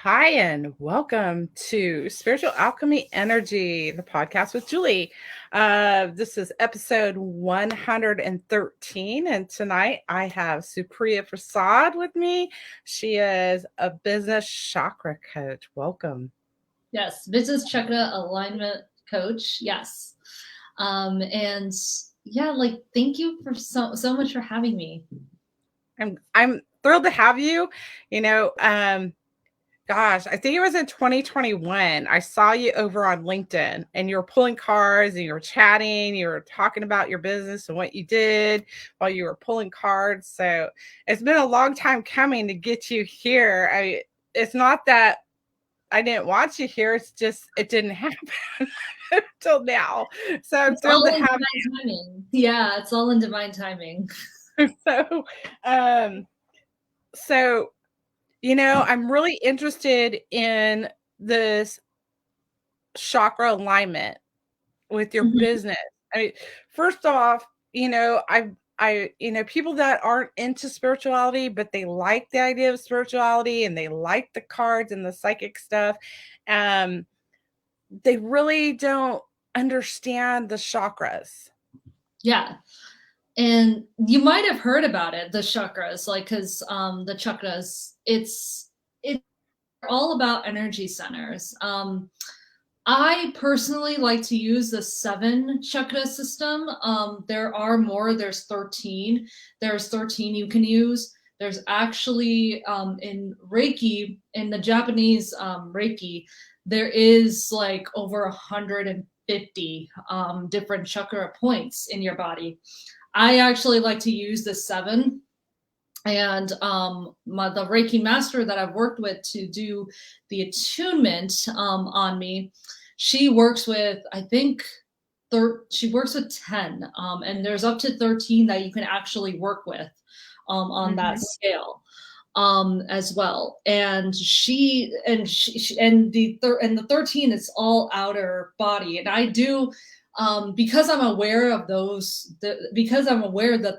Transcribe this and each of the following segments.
Hi, and welcome to Spiritual Alchemy Energy, the podcast with Julie. This is episode 113, and tonight I have Supriya Prasad with me. She is a business chakra coach. Welcome. Yes, business chakra alignment coach. Yes. And yeah, thank you for so much for having me. I'm thrilled to have you. You know, Gosh, I think it was in 2021. I saw you over on LinkedIn and you were pulling cards and you were chatting, you were talking about your business and what you did while you were pulling cards. So it's been a long time coming to get you here. It's not that I didn't want you here, it's just it didn't happen till now. So I'm It's thrilled to all in have divine timing. Yeah, it's all in divine timing. you. Um, so I'm really interested in this chakra alignment with your Mhm. business. I mean, first off, people that aren't into spirituality, but they like the idea of spirituality and they like the cards and the psychic stuff. Um, they really don't understand the chakras. Yeah. And you might have heard about it, the chakras, because the chakras, it's all about energy centers. I personally like to use the 7 chakra system. There are more, there's 13. There's 13 you can use. There's actually in Reiki, in the Japanese Reiki, there is like over 150 different chakra points in your body. I actually like to use the 7, and the Reiki master that I've worked with to do the attunement on me, she works with, I think, she works with 10, and there's up to 13 that you can actually work with on that Mhm. scale as well. And the 13 is all outer body, and I do because I'm aware of because I'm aware that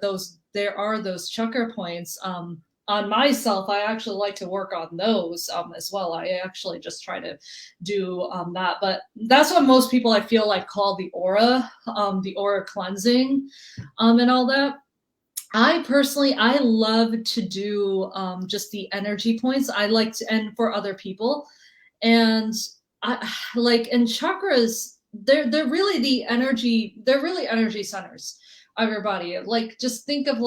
there are those chakra points on myself. I actually like to work on those as well. I actually just try to do that, but that's what most people I feel like call the aura cleansing and all that. I love to do just the energy points. I like to, and for other people, and and chakras, they're really the energy. They're really energy centers of your body. Like, just think of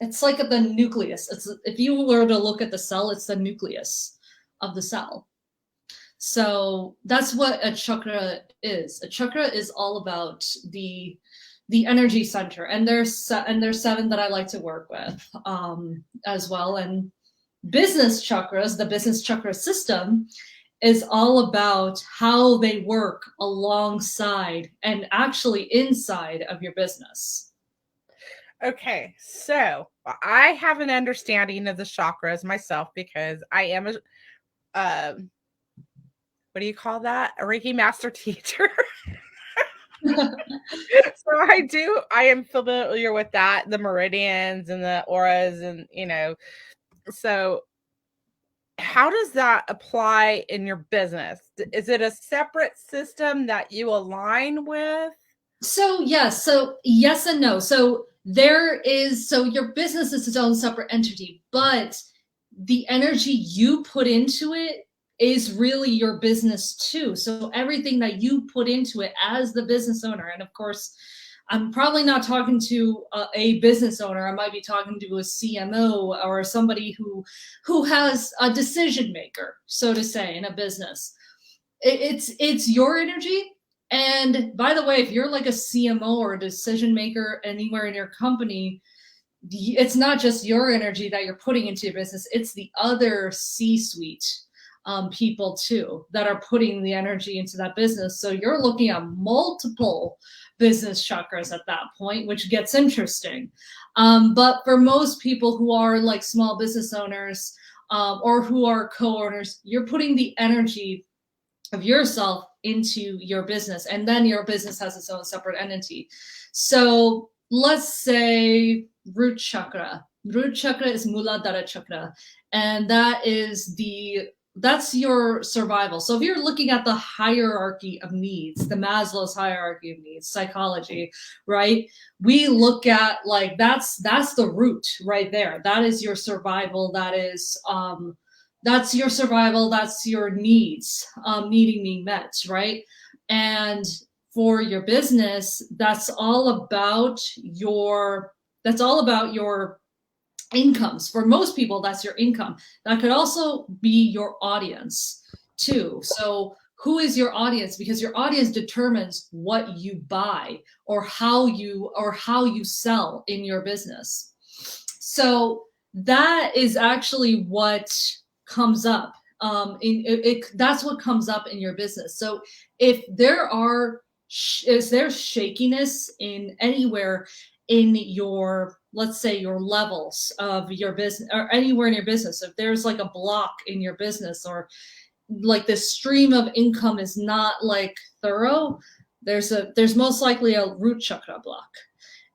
it's like the nucleus. It's, if you were to look at the cell, it's the nucleus of the cell. So that's what a chakra is. A chakra is all about the energy center, and there's 7 that I like to work with as well. And business chakras, the business chakra system, is all about how they work alongside and actually inside of your business. Okay, so I have an understanding of the chakras myself because I am a what do you call that? A Reiki master teacher. So I am familiar with that, the meridians and the auras and so how does that apply in your business? Is it a separate system that you align with? So yes, so yes and no. So your business is its own separate entity, but the energy you put into it is really your business too. So everything that you put into it as the business owner, and of course, I'm probably not talking to a business owner. I might be talking to a CMO or somebody who has a decision maker, so to say, in a business. It's your energy. And by the way, if you're like a CMO or a decision maker anywhere in your company, it's not just your energy that you're putting into your business, it's the other C-suite people too that are putting the energy into that business. So you're looking at multiple business chakras at that point, which gets interesting. But for most people who are like small business owners or who are co-owners, you're putting the energy of yourself into your business, and then your business has its own separate entity. So let's say root chakra. Root chakra is Muladhara chakra, and that's your survival. So if you're looking at the hierarchy of needs, the Maslow's hierarchy of needs, psychology, right? We look at like that's the root right there. That is your survival. That's your survival. That's your needs needing being met, right? And for your business, that's all about your incomes. For most people, that's your income. That could also be your audience too. So who is your audience? Because your audience determines what you buy or how you sell in your business. So that is actually what comes up. That's what comes up in your business. So if is there shakiness in anywhere in your, let's say, your levels of your business or anywhere in your business, if there's like a block in your business or like the stream of income is not like thorough, there's most likely a root chakra block.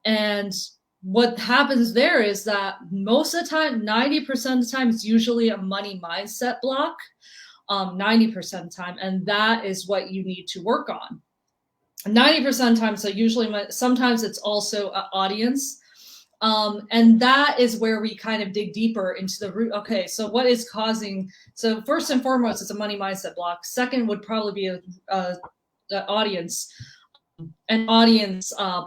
And what happens there is that most of the time, 90% of the time, it's usually a money mindset block, 90% of the time. And that is what you need to work on. 90% of the time, so usually, sometimes it's also an audience. And that is where we kind of dig deeper into the root. Okay, so what is causing, so first and foremost, it's a money mindset block. Second would probably be an audience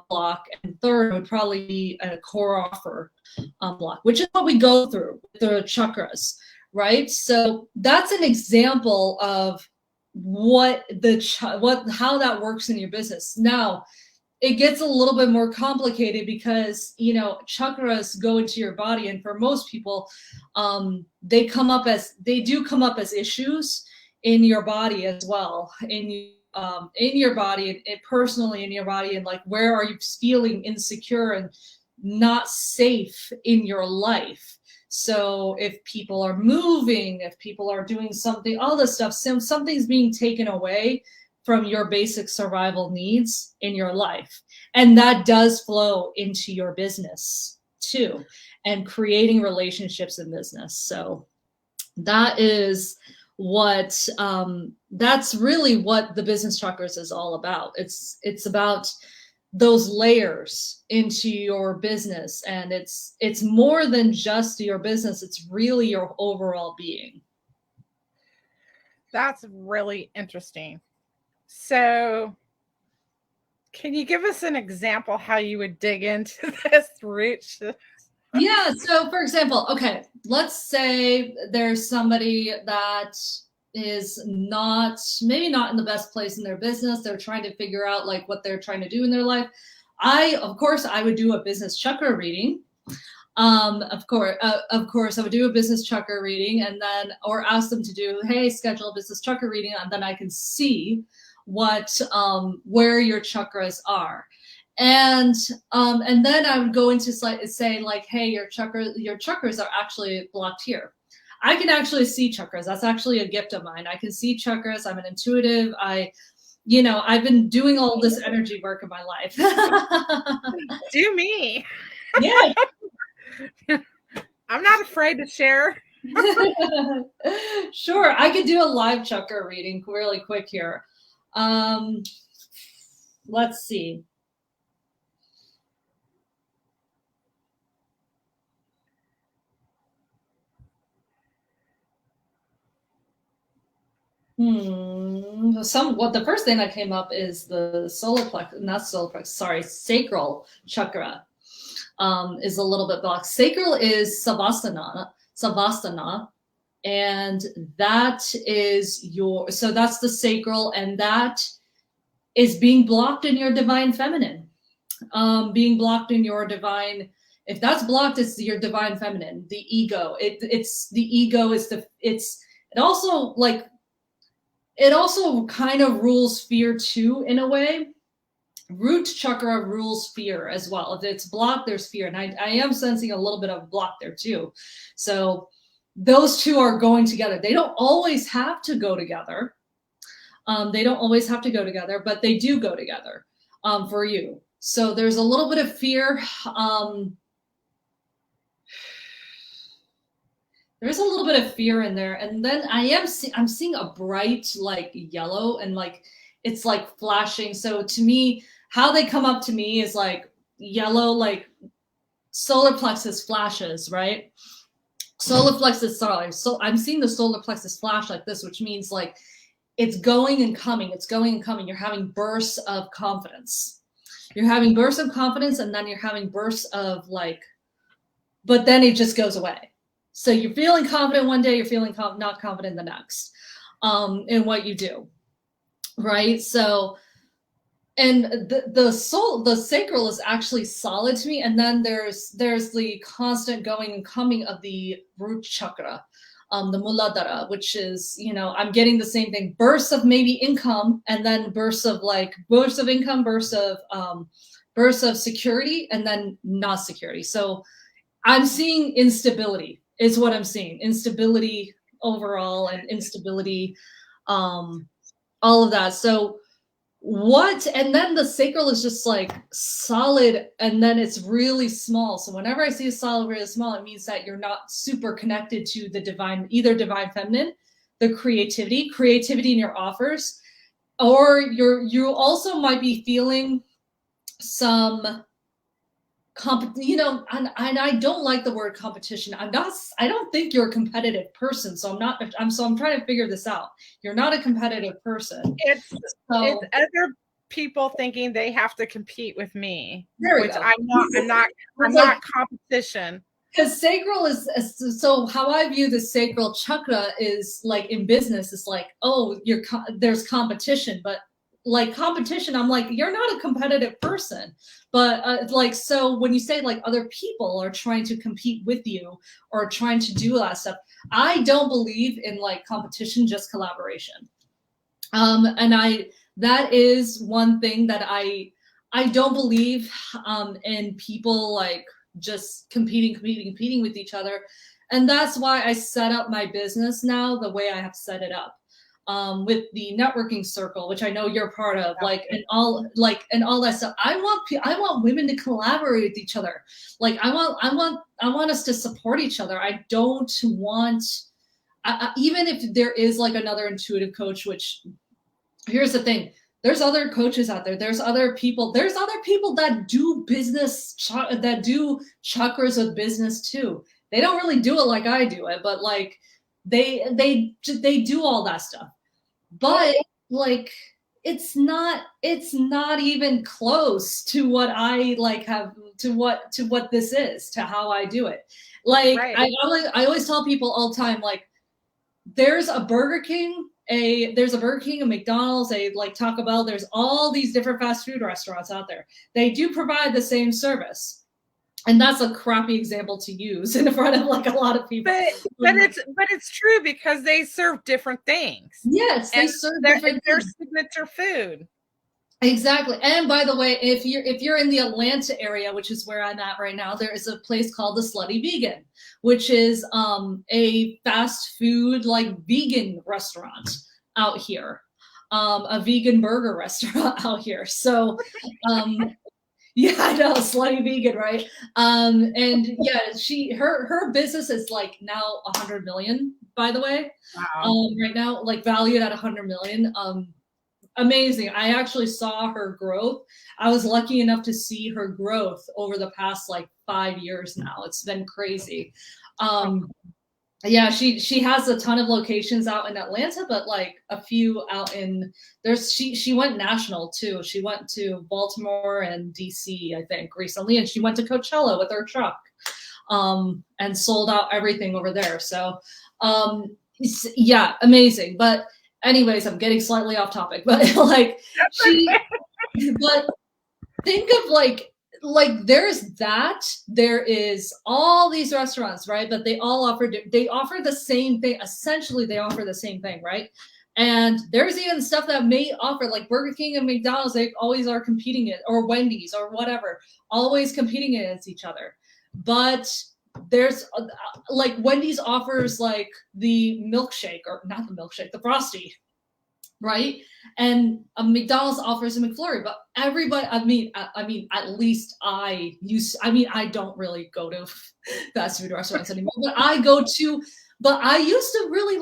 block. And third would probably be a core offer block, which is what we go through with the chakras, right? So that's an example of how that works in your business. Now, it gets a little bit more complicated because, chakras go into your body. And for most people, they do come up as issues in your body as well, in your body, and personally in your body, and like, where are you feeling insecure and not safe in your life? So if people are moving, if people are doing something, all this stuff, something's being taken away from your basic survival needs in your life. And that does flow into your business too, and creating relationships in business. So that is that's really what the business chakras is all about. It's about those layers into your business, and it's more than just your business. It's really your overall being. That's really interesting. So can you give us an example how you would dig into this root? Yeah, so for example, okay, let's say there's somebody that is maybe not in the best place in their business. They're trying to figure out like what they're trying to do in their life. Of course, I would do a business chakra reading. Of course, I would do a business chakra reading, and then, or ask them to do, hey, schedule a business chakra reading, and then I can see where your chakras are. And then I would go into say like, hey, your chakras are actually blocked here. I can actually see chakras. That's actually a gift of mine. I can see chakras. I'm an intuitive. I've been doing all this energy work in my life. Do me. Yeah. I'm not afraid to share. Sure. I could do a live chakra reading really quick here. Let's see. The first thing that came up is the sacral chakra is a little bit blocked. Sacral is savasana, and that is so that's the sacral, and that is being blocked in your divine feminine, being blocked in your divine. If that's blocked, it's your divine feminine, the ego. It's the ego is it also kind of rules fear too, in a way. Root chakra rules fear as well. If it's blocked, there's fear. And I am sensing a little bit of block there too. So those two are going together. They don't always have to go together. But they do go together for you. So there's a little bit of fear. there's a little bit of fear in there. And then I'm seeing a bright like yellow, and like it's like flashing. So to me, how they come up to me is like yellow, like solar plexus flashes, right? Solar plexus, sorry. So I'm seeing the solar plexus flash like this, which means like it's going and coming, it's going and coming. You're having bursts of confidence. You're having bursts of confidence, and then you're having bursts of like, but then it just goes away. So you're feeling confident one day, you're feeling not confident the next, in what you do, right? So, and the sacral is actually solid to me, and then there's the constant going and coming of the root chakra, the muladhara, which is, you know, I'm getting the same thing, bursts of maybe income, and then bursts of income, bursts of security, and then not security. So I'm seeing instability is what I'm seeing. Instability overall, and instability, all of that. So and then the sacral is just like solid, and then it's really small. So whenever I see a solid really small, it means that you're not super connected to the divine, either divine feminine, the creativity in your offers, or you also might be feeling some you know, and I don't like the word competition. I don't think you're a competitive person. So I'm trying to figure this out. You're not a competitive person. It's other people thinking they have to compete with me, which go. I'm not competition. Because sacral is, so how I view the sacral chakra is like in business, it's like, oh, there's competition, but like competition, I'm like, you're not a competitive person. But like, so when you say like other people are trying to compete with you or trying to do that stuff, I don't believe in like competition, just collaboration. And that is one thing that I don't believe in people like just competing with each other. And that's why I set up my business now the way I have set it up. With the networking circle, which I know you're part of, and all that stuff. I want women to collaborate with each other. Like I want us to support each other. I don't want, even if there is like another intuitive coach, which here's the thing. There's other coaches out there. There's other people that do business, that do chakras with business too. They don't really do it like I do it, but like they do all that stuff. But like it's not even close to what I like have to what this is, to how I do it. Like right. I always tell people all the time, like there's a Burger King, a McDonald's, a like Taco Bell. There's all these different fast food restaurants out there. They do provide the same service. And that's a crappy example to use in front of like a lot of people. But it's true, because they serve different things. Yes, they serve different their signature food. Exactly. And by the way, if you're in the Atlanta area, which is where I'm at right now, there is a place called the Slutty Vegan, which is a fast food like vegan restaurant out here, a vegan burger restaurant out here. So yeah, I know, slutty vegan, right? And yeah, her business is like now 100 million, by the way. Wow. Right now, like valued at 100 million. Amazing. I actually saw her growth. I was lucky enough to see her growth over the past like 5 years now. It's been crazy. Yeah, she has a ton of locations out in Atlanta, but like a few out in she went national too. She went to Baltimore and DC, I think, recently, and she went to Coachella with her truck, and sold out everything over there. So yeah, amazing. But anyways, I'm getting slightly off topic, but like but think of like there is all these restaurants, right? But they all offer the same thing. Essentially, they offer the same thing, right? And there's even stuff that may offer, like Burger King and McDonald's, they always are competing it, or Wendy's or whatever, always competing against each other. But there's like Wendy's offers like the milkshake, or not the milkshake, the Frosty, right? And McDonald's offers a McFlurry, but everybody, I mean, at least I don't really go to fast food restaurants anymore, but I go to But I used to really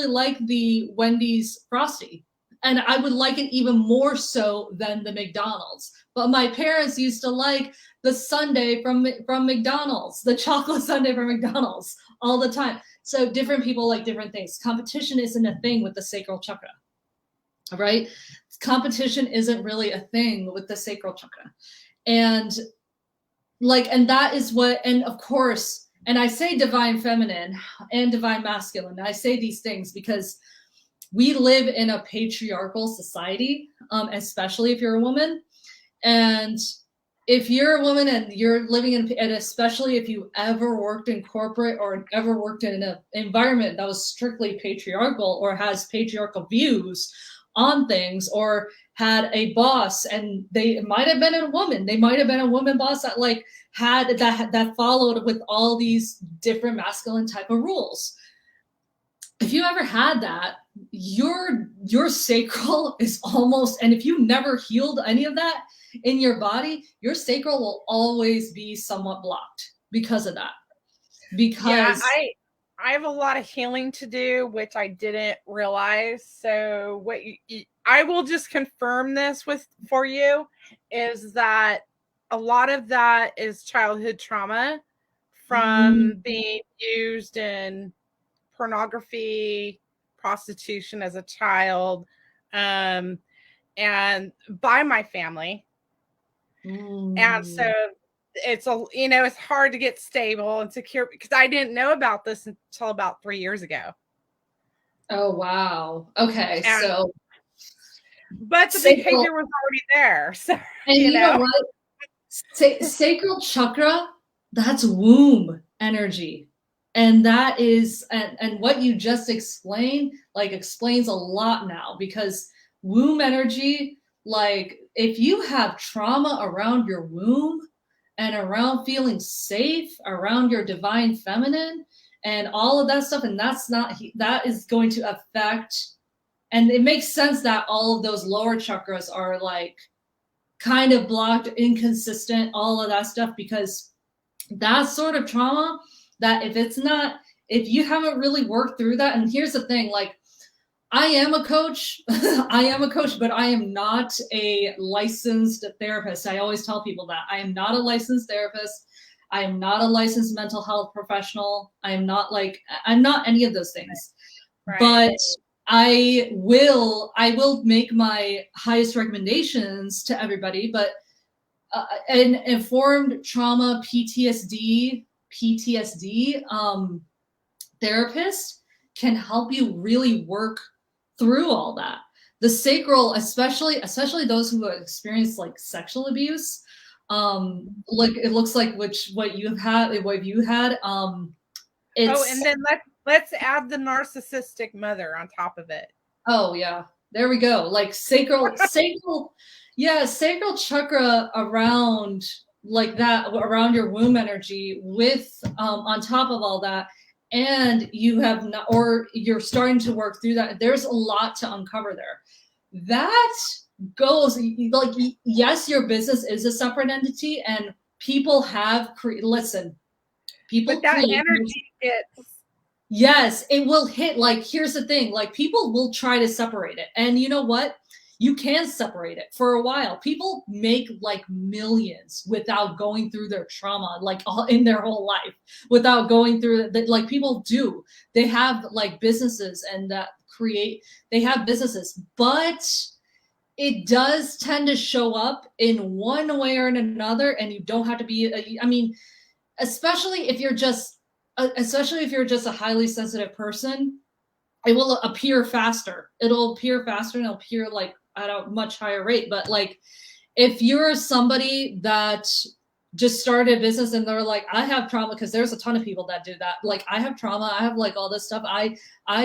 like the Wendy's Frosty. And I would like it even more so than the McDonald's. But my parents used to like the sundae from McDonald's, the chocolate sundae from McDonald's all the time. So different people like different things. Competition isn't a thing with the sacral chakra, right? Competition isn't really a thing with the sacral chakra. And and that is what, and of course, and I say divine feminine and divine masculine. I say these things because we live in a patriarchal society, especially if you're a woman. And if you're a woman and you're living and especially if you ever worked in corporate or ever worked in an environment that was strictly patriarchal or has patriarchal views on things, or had a boss, and they might have been a woman, they might have been a woman boss that had that followed with all these different masculine type of rules. If you ever had that, your sacral is almost, and if you never healed any of that in your body, your sacral will always be somewhat blocked because of that. Because I have a lot of healing to do, which I didn't realize. So what I will just confirm this for you is that a lot of that is childhood trauma from being used in pornography, prostitution as a child, and by my family. And so it's hard to get stable and secure because I didn't know about this until about 3 years ago. Oh, wow. Okay. But the behavior was already there. So, and you know what? Sacral chakra, that's womb energy. And that is, and what you just explained, explains a lot now, because womb energy, if you have trauma around your womb and around feeling safe, around your divine feminine and all of that stuff, and that is going to affect, and it makes sense that all of those lower chakras are kind of blocked, inconsistent, all of that stuff, because that sort of trauma, that if you haven't really worked through that, and here's the thing, I am a coach, but I am not a licensed therapist. I always tell people that I am not a licensed therapist. I am not a licensed mental health professional. I'm not any of those things. Right. But I will make my highest recommendations to everybody, but an informed trauma PTSD therapist can help you really work through all that. The sacral, especially those who have experienced sexual abuse, it looks like what you had. And then let's add the narcissistic mother on top of it. Oh yeah, there we go. Sacral chakra around that, around your womb energy, with on top of all that, and you have not, or you're starting to work through that. There's a lot to uncover there. That goes yes, your business is a separate entity, and people have but that energy hits. Yes, it will hit. Here's the thing, people will try to separate it, and you know what? You can separate it for a while. People make millions without going through their trauma, in their whole life, without going through that. People do. They have businesses and they have businesses, but it does tend to show up in one way or another. And you don't have to be, especially if you're just a highly sensitive person, it will appear faster. It'll appear faster, and it'll appear at a much higher rate. But if you're somebody that just started a business and they're I have trauma, because there's a ton of people that do that. I have trauma. I have all this stuff. I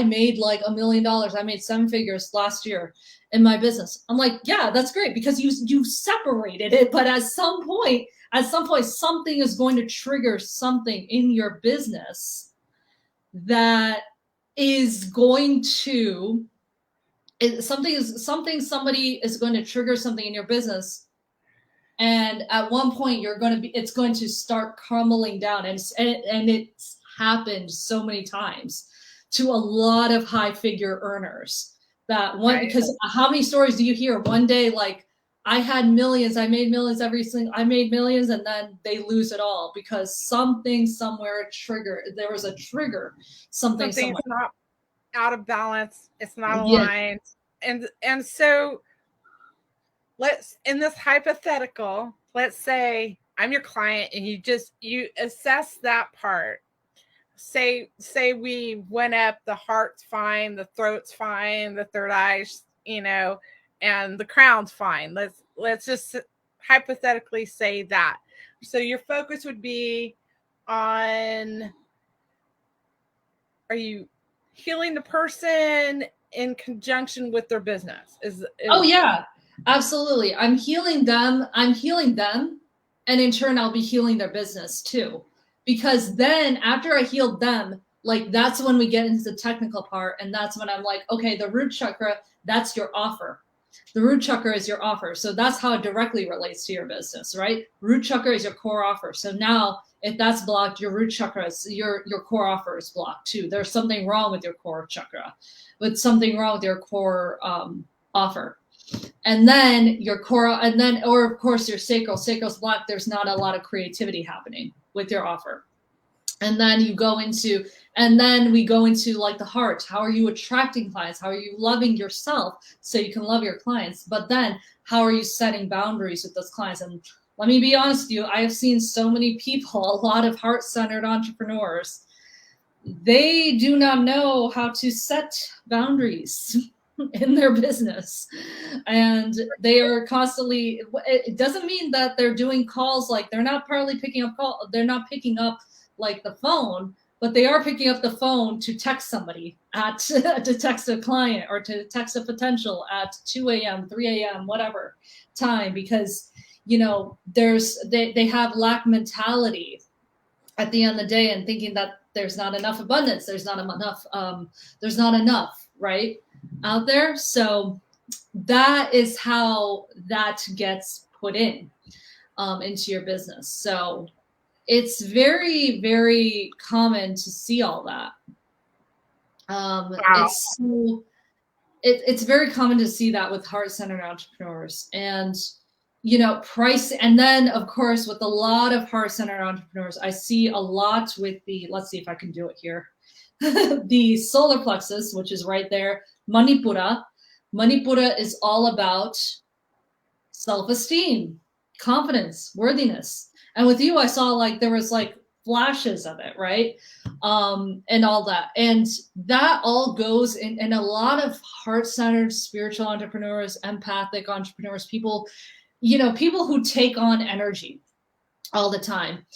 made $1 million. I made 7 figures last year in my business. I'm yeah, that's great, because you separated it. But at some point, something is going to trigger something in your business that is going to, somebody is going to trigger something in your business, and at one point it's going to start crumbling down, and it's happened so many times to a lot of high figure earners. That one, Right. because how many stories do you hear one day, like, I had millions, I made millions I made millions, and then they lose it all because something somewhere there was a trigger, something Something's somewhere. not out of balance. It's not Yeah. aligned. And so let's, in this hypothetical, let's say I'm your client and you assess that part. Say we went up, the heart's fine, the throat's fine, the third eye's, and the crown's fine. Let's just hypothetically say that. So your focus would be on, are you healing the person in conjunction with their business? Oh Is yeah, absolutely. I'm healing them. And in turn, I'll be healing their business too. Because then after I healed them, like that's when we get into the technical part. And that's when I'm like, okay, the root chakra, that's your offer. The root chakra is your offer. So that's how it directly relates to your business, right? Root chakra is your core offer. So now if that's blocked, your root chakra is your core offer is blocked too. There's something wrong with your core chakra, with something wrong with your core offer. And then your core, or of course your sacral's blocked. There's not a lot of creativity happening with your offer. And then we go into like the heart. How are you attracting clients? How are you loving yourself so you can love your clients? But then how are you setting boundaries with those clients? And let me be honest with you, I have seen so many people, a lot of heart-centered entrepreneurs, they do not know how to set boundaries in their business, and they are constantly, it doesn't mean that they're doing calls, like they're not picking up like the phone, but they are picking up the phone to text somebody to text a client or to text a potential at 2 a.m 3 a.m whatever time, because they have lack mentality at the end of the day, and thinking that there's not enough abundance, there's not enough right out there. So that is how that gets put into your business. So it's very, very common to see all that. wow. It's very common to see that with heart-centered entrepreneurs. And price. And then of course, with a lot of heart-centered entrepreneurs, I see a lot with let's see if I can do it here. The solar plexus, which is right there, Manipura. Manipura is all about self-esteem, confidence, worthiness. And with you, I saw like there was like flashes of it, right? And all that. And that all goes in, and a lot of heart-centered spiritual entrepreneurs, empathic entrepreneurs, people who take on energy all the time.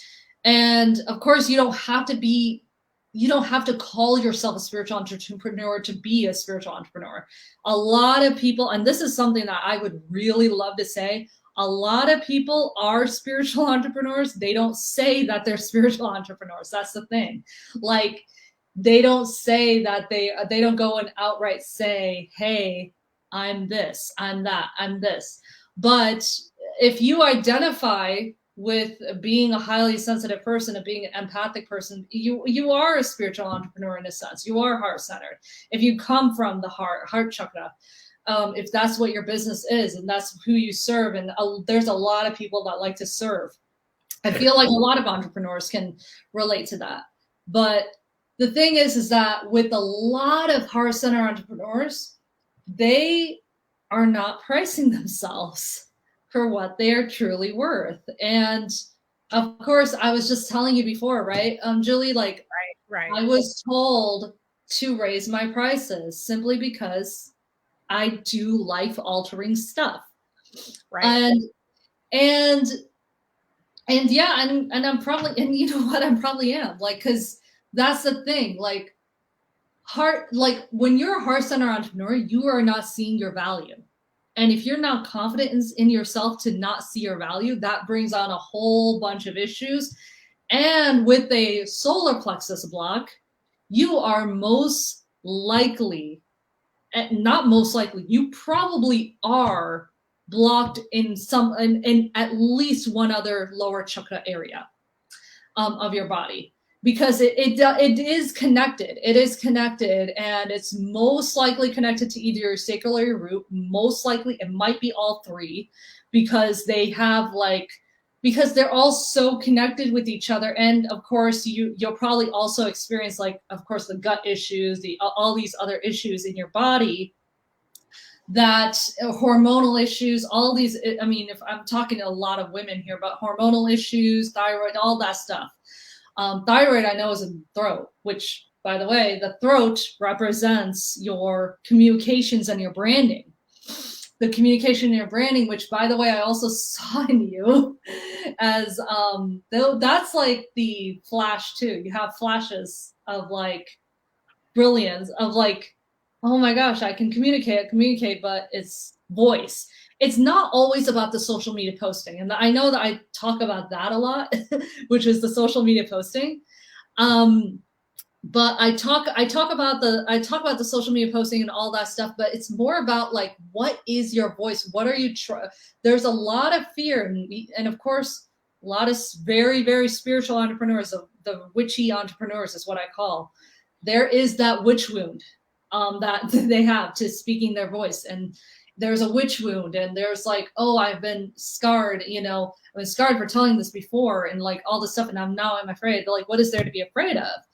And of course, you don't have to call yourself a spiritual entrepreneur to be a spiritual entrepreneur. A lot of people, and this is something that I would really love to say, a lot of people are spiritual entrepreneurs. They don't say that they're spiritual entrepreneurs. That's the thing. Like, they don't say that they don't go and outright say, hey, I'm this, I'm that, I'm this. But if you identify with being a highly sensitive person and being an empathic person, you are a spiritual entrepreneur in a sense. You are heart-centered. If you come from the heart chakra, if that's what your business is and that's who you serve, and there's a lot of people that like to serve. I feel like a lot of entrepreneurs can relate to that. But the thing is that with a lot of heart-centered entrepreneurs, they are not pricing themselves for what they are truly worth. And of course, I was just telling you before, right, Julie, like, Right. I was told to raise my prices simply because I do life-altering stuff. Right. And yeah, and I'm probably, and you know what, I'm probably am, like, because that's the thing, like, when you're a heart-centered entrepreneur, you are not seeing your value. And if you're not confident in yourself to not see your value, that brings on a whole bunch of issues. And with a solar plexus block, you are most likely, not most likely, you probably are blocked in at least one other lower chakra area of your body. because it is connected. It is connected, and it's most likely connected to either your sacral or your root. Most likely, it might be all three, because they have like, because they're all so connected with each other. And of course, you'll probably also experience, like, of course, the gut issues, all these other issues in your body, that hormonal issues, all these. I mean, if I'm talking to a lot of women here, but hormonal issues, thyroid, all that stuff. Thyroid, I know, is in the throat, which, by the way, the throat represents your communications and your branding. The communication and your branding, which, by the way, I also saw in you as, that's like the flash too. You have flashes of like brilliance, of like, oh my gosh, I can communicate, but it's voice. It's not always about the social media posting. And I know that I talk about that a lot, which is the social media posting. But I talk about the social media posting and all that stuff, but it's more about like, what is your voice? What are you there's a lot of fear, and of course, a lot of very, very spiritual entrepreneurs, the witchy entrepreneurs is what I call. There is that witch wound that they have to speaking their voice, and there's a witch wound, and there's like, oh, I've been scarred, I've been scarred for telling this before, and like all this stuff, and I'm afraid. But like, what is there to be afraid of?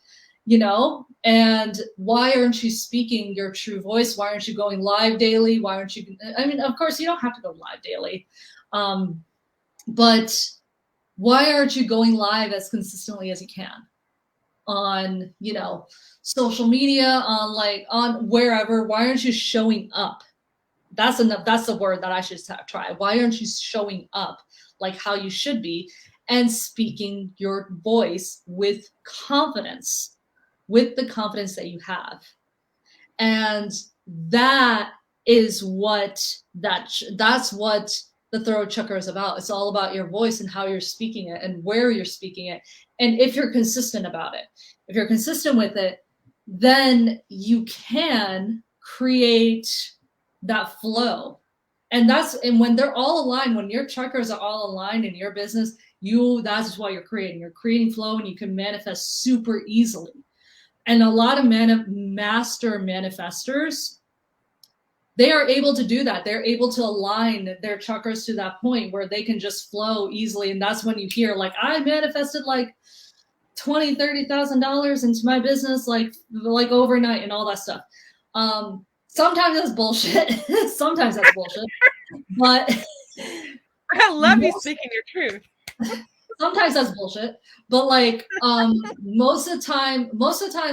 And why aren't you speaking your true voice? Why aren't you going live daily? Why aren't you, I mean, of course you don't have to go live daily. But why aren't you going live as consistently as you can on, social media, on wherever? Why aren't you showing up? That's the word that I should try. Why aren't you showing up like how you should be and speaking your voice with confidence? With the confidence that you have. And that is that's what the throat chakra is about. It's all about your voice and how you're speaking it and where you're speaking it. And if you're consistent about it, if you're consistent with it, then you can create that flow. And when they're all aligned, when your chakras are all aligned in your business, that's what you're creating. You're creating flow, and you can manifest super easily. And a lot of master manifestors, they are able to do that. They're able to align their chakras to that point where they can just flow easily. And that's when you hear, like, I manifested like $20,000, $30,000 into my business, like overnight, and all that stuff. Sometimes that's bullshit. Sometimes that's bullshit. But I love you speaking your truth. Sometimes that's bullshit, but like most of the time,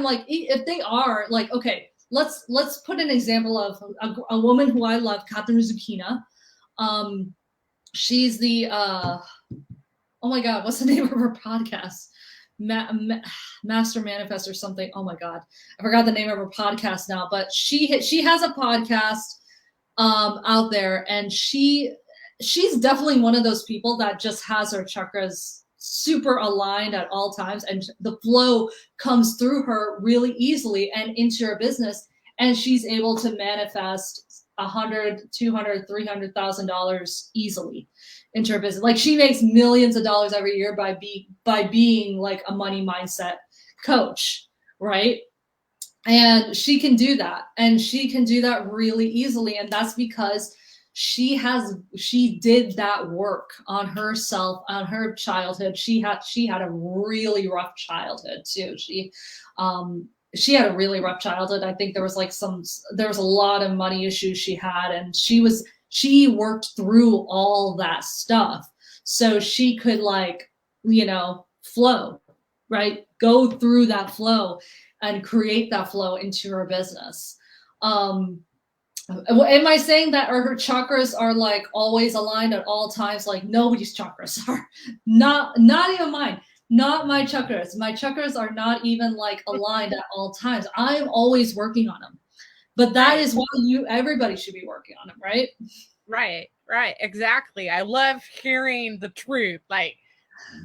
like, if they are like, okay, let's put an example of a woman who I love, Catherine Zucchina. She's the oh my god, what's the name of her podcast? Master Manifest or something. Oh my god, I forgot the name of her podcast now, but she has a podcast out there, and she's definitely one of those people that just has her chakras super aligned at all times, and the flow comes through her really easily and into her business, and she's able to manifest $100,000, $200,000, $300,000 easily into her business. Like, she makes millions of dollars every year by being like a money mindset coach, right? And she can do that, and she can do that really easily, and that's because she did that work on herself, on her childhood. She had a really rough childhood too. She had a really rough childhood. I think there was a lot of money issues she had, and she worked through all that stuff so she could, like, flow, right? Go through that flow and create that flow into her business. Am I saying that her chakras are like always aligned at all times? Like, nobody's chakras are. Not even mine. Not my chakras. My chakras are not even like aligned at all times. I'm always working on them. But that is why everybody should be working on them, right? Right. Exactly. I love hearing the truth. Like,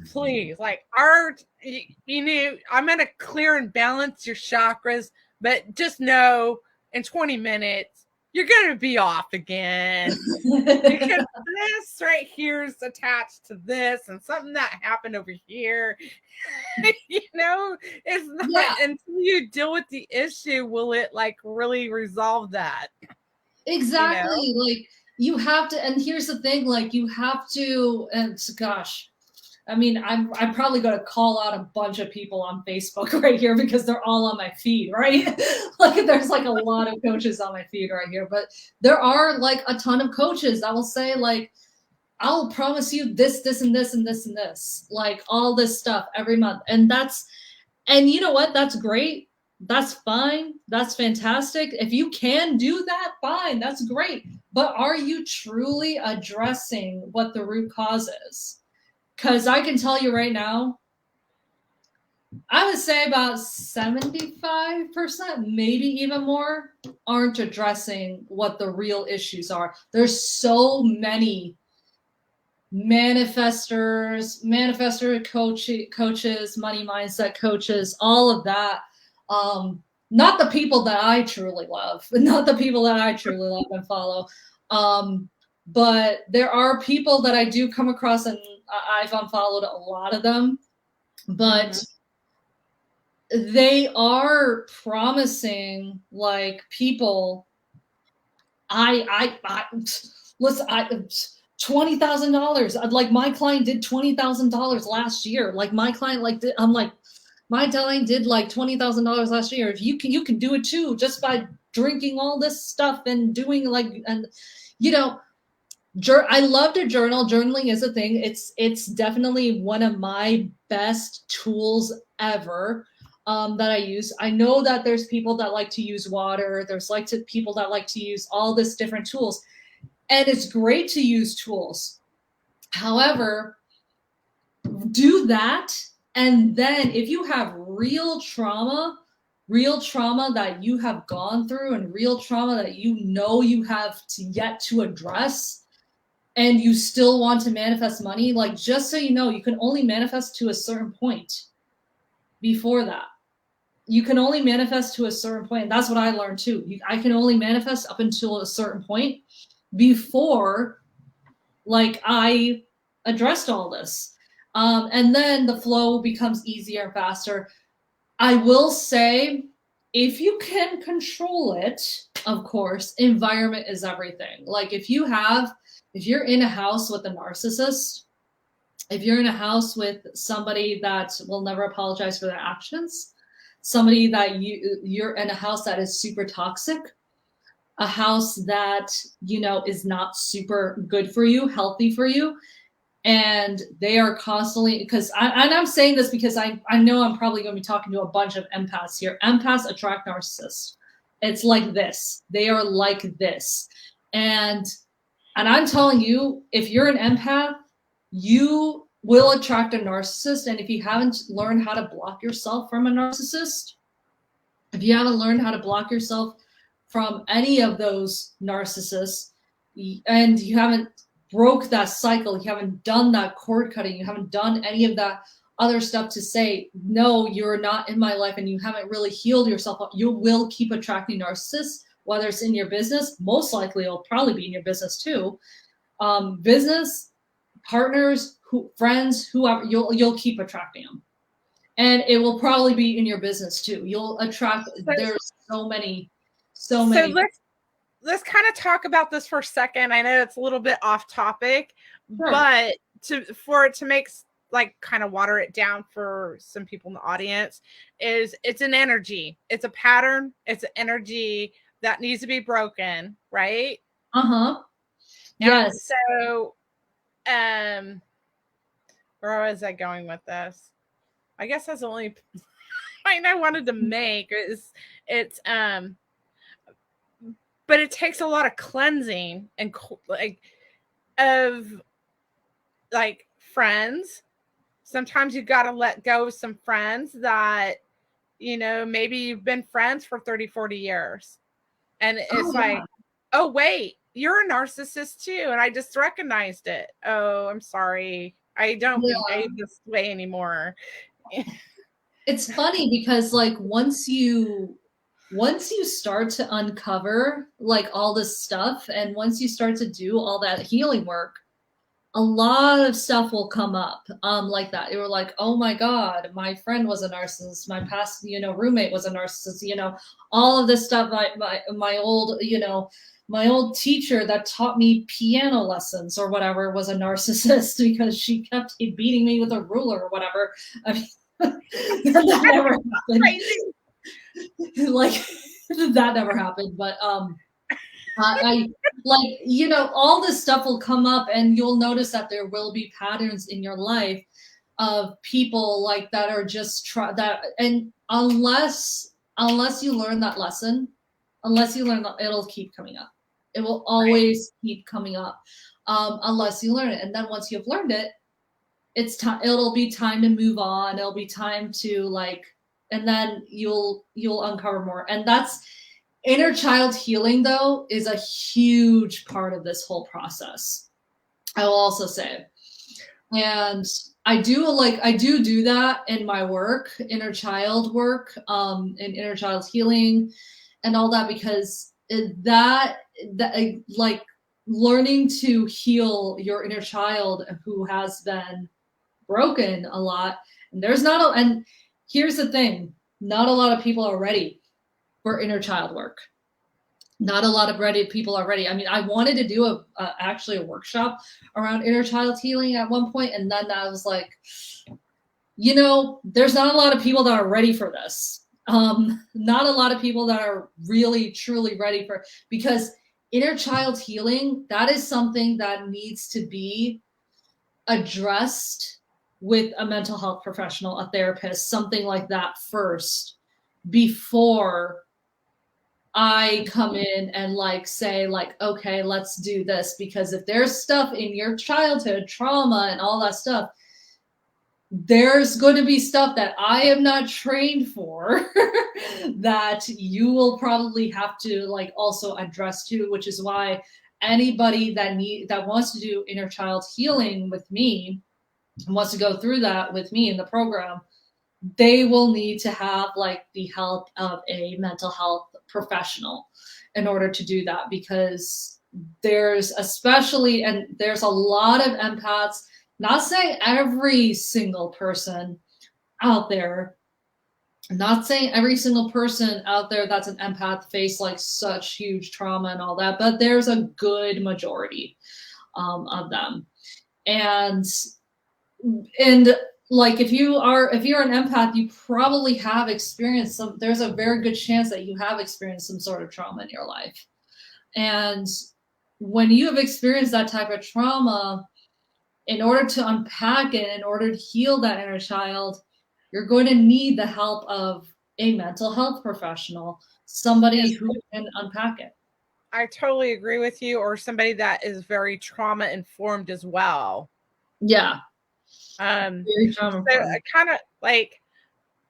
please, like, I'm going to clear and balance your chakras, but just know in 20 minutes, you're going to be off again. Because this right here is attached to this, and something that happened over here. It's not until you deal with the issue will it like really resolve that. Exactly. Like you have to, and here's the thing, like you have to, and gosh, I mean, I'm probably going to call out a bunch of people on Facebook right here because they're all on my feed, right? Like there's like a lot of coaches on my feed right here, but there are like a ton of coaches that will say like, I'll promise you this, this, and this, and this, and this, like all this stuff every month. And you know what? That's great. That's fine. That's fantastic. If you can do that, fine. That's great. But are you truly addressing what the root cause is? Because I can tell you right now, I would say about 75%, maybe even more, aren't addressing what the real issues are. There's so many manifestor coaches, money mindset coaches, all of that. Not the people that I truly love, not the people that I truly love and follow. But there are people that I do come across, and I've unfollowed a lot of them, but they are promising like people. Listen, $20,000. Like my client did $20,000 last year. Like my client, I'm like, my client did like $20,000 last year. If you can do it too, just by drinking all this stuff and doing like, and you know, I love to journal. Journaling is a thing. It's definitely one of my best tools ever that I use. I know that there's people that like to use water. There's people that like to use all this different tools. And it's great to use tools. However, do that. And then if you have real trauma that you have gone through and real trauma that you have yet to address, and you still want to manifest money, like just so you know, you can only manifest to a certain point. Before that, you can only manifest to a certain point. And that's what I learned too. I can only manifest up until a certain point before like I addressed all this. And then the flow becomes easier and faster. I will say, if you can control it, of course, environment is everything. Like if you're in a house with a narcissist, if you're in a house with somebody that will never apologize for their actions, somebody that you're in a house that is super toxic, a house that, is not super good for you, healthy for you, and they are constantly, I'm saying this because I know I'm probably going to be talking to a bunch of empaths here. Empaths attract narcissists. It's like this. They are like this. And I'm telling you, if you're an empath, you will attract a narcissist. And if you haven't learned how to block yourself from a narcissist, if you haven't learned how to block yourself from any of those narcissists, and you haven't broke that cycle, you haven't done that cord cutting, you haven't done any of that other stuff to say, no, you're not in my life, and you haven't really healed yourself up, you will keep attracting narcissists, whether it's in your business, most likely it'll probably be in your business too. Business, partners, friends, whoever, you'll keep attracting them. And it will probably be in your business too. You'll attract, there's so many. So let's kind of talk about this for a second. I know it's a little bit off topic, sure, but for it to make like kind of water it down for some people in the audience, it's an energy. It's a pattern. It's an energy that needs to be broken, right? Yes. So, where was I going with this? I guess that's the only point I wanted to make it's but it takes a lot of cleansing and of friends. Sometimes you got to let go of some friends that, maybe you've been friends for 30, 40 years. And it's oh, wait, you're a narcissist too. And I just recognized it. Oh, I'm sorry. I don't behave this way anymore. It's funny because once you once you start to uncover like all this stuff, and once you start to do all that healing work, a lot of stuff will come up like that. You were like, oh my God, my friend was a narcissist. My past, roommate was a narcissist, all of this stuff. My old, my old teacher that taught me piano lessons or whatever was a narcissist because she kept beating me with a ruler or whatever. I mean, that never happened. Like that never happened. But I like, all this stuff will come up, and you'll notice that there will be patterns in your life of people like that are just that. And unless you learn that lesson, it'll keep coming up. It will always keep coming up unless you learn it. And then once you've learned it, it's time. It'll be time to move on. It'll be time to and then you'll uncover more. And that's inner child healing, though, is a huge part of this whole process. I will also say, and I do that in my work, inner child work, and inner child healing, and all that, because that like learning to heal your inner child who has been broken a lot. And and here's the thing, not a lot of people are ready for inner child work. Not a lot of people are ready. I mean, I wanted to do actually a workshop around inner child healing at one point, and then I was like, there's not a lot of people that are ready for this. Not a lot of people that are really truly ready for, because inner child healing, that is something that needs to be addressed with a mental health professional, a therapist, something like that first, before I come in and say, okay, let's do this. Because if there's stuff in your childhood trauma and all that stuff, there's going to be stuff that I am not trained for that you will probably have to also address too, which is why anybody that wants to do inner child healing with me and wants to go through that with me in the program, they will need to have the help of a mental health professional in order to do that, because there's a lot of empaths. Not saying every single person out there, that's an empath face such huge trauma and all that, but there's a good majority of them. And if you're an empath, you probably have experienced there's a very good chance that you have experienced some sort of trauma in your life. And when you have experienced that type of trauma, in order to unpack it, in order to heal that inner child, you're going to need the help of a mental health professional, somebody who can unpack it. I totally agree with you, or somebody that is very trauma informed as well. Yeah. Very trauma informed. So kind of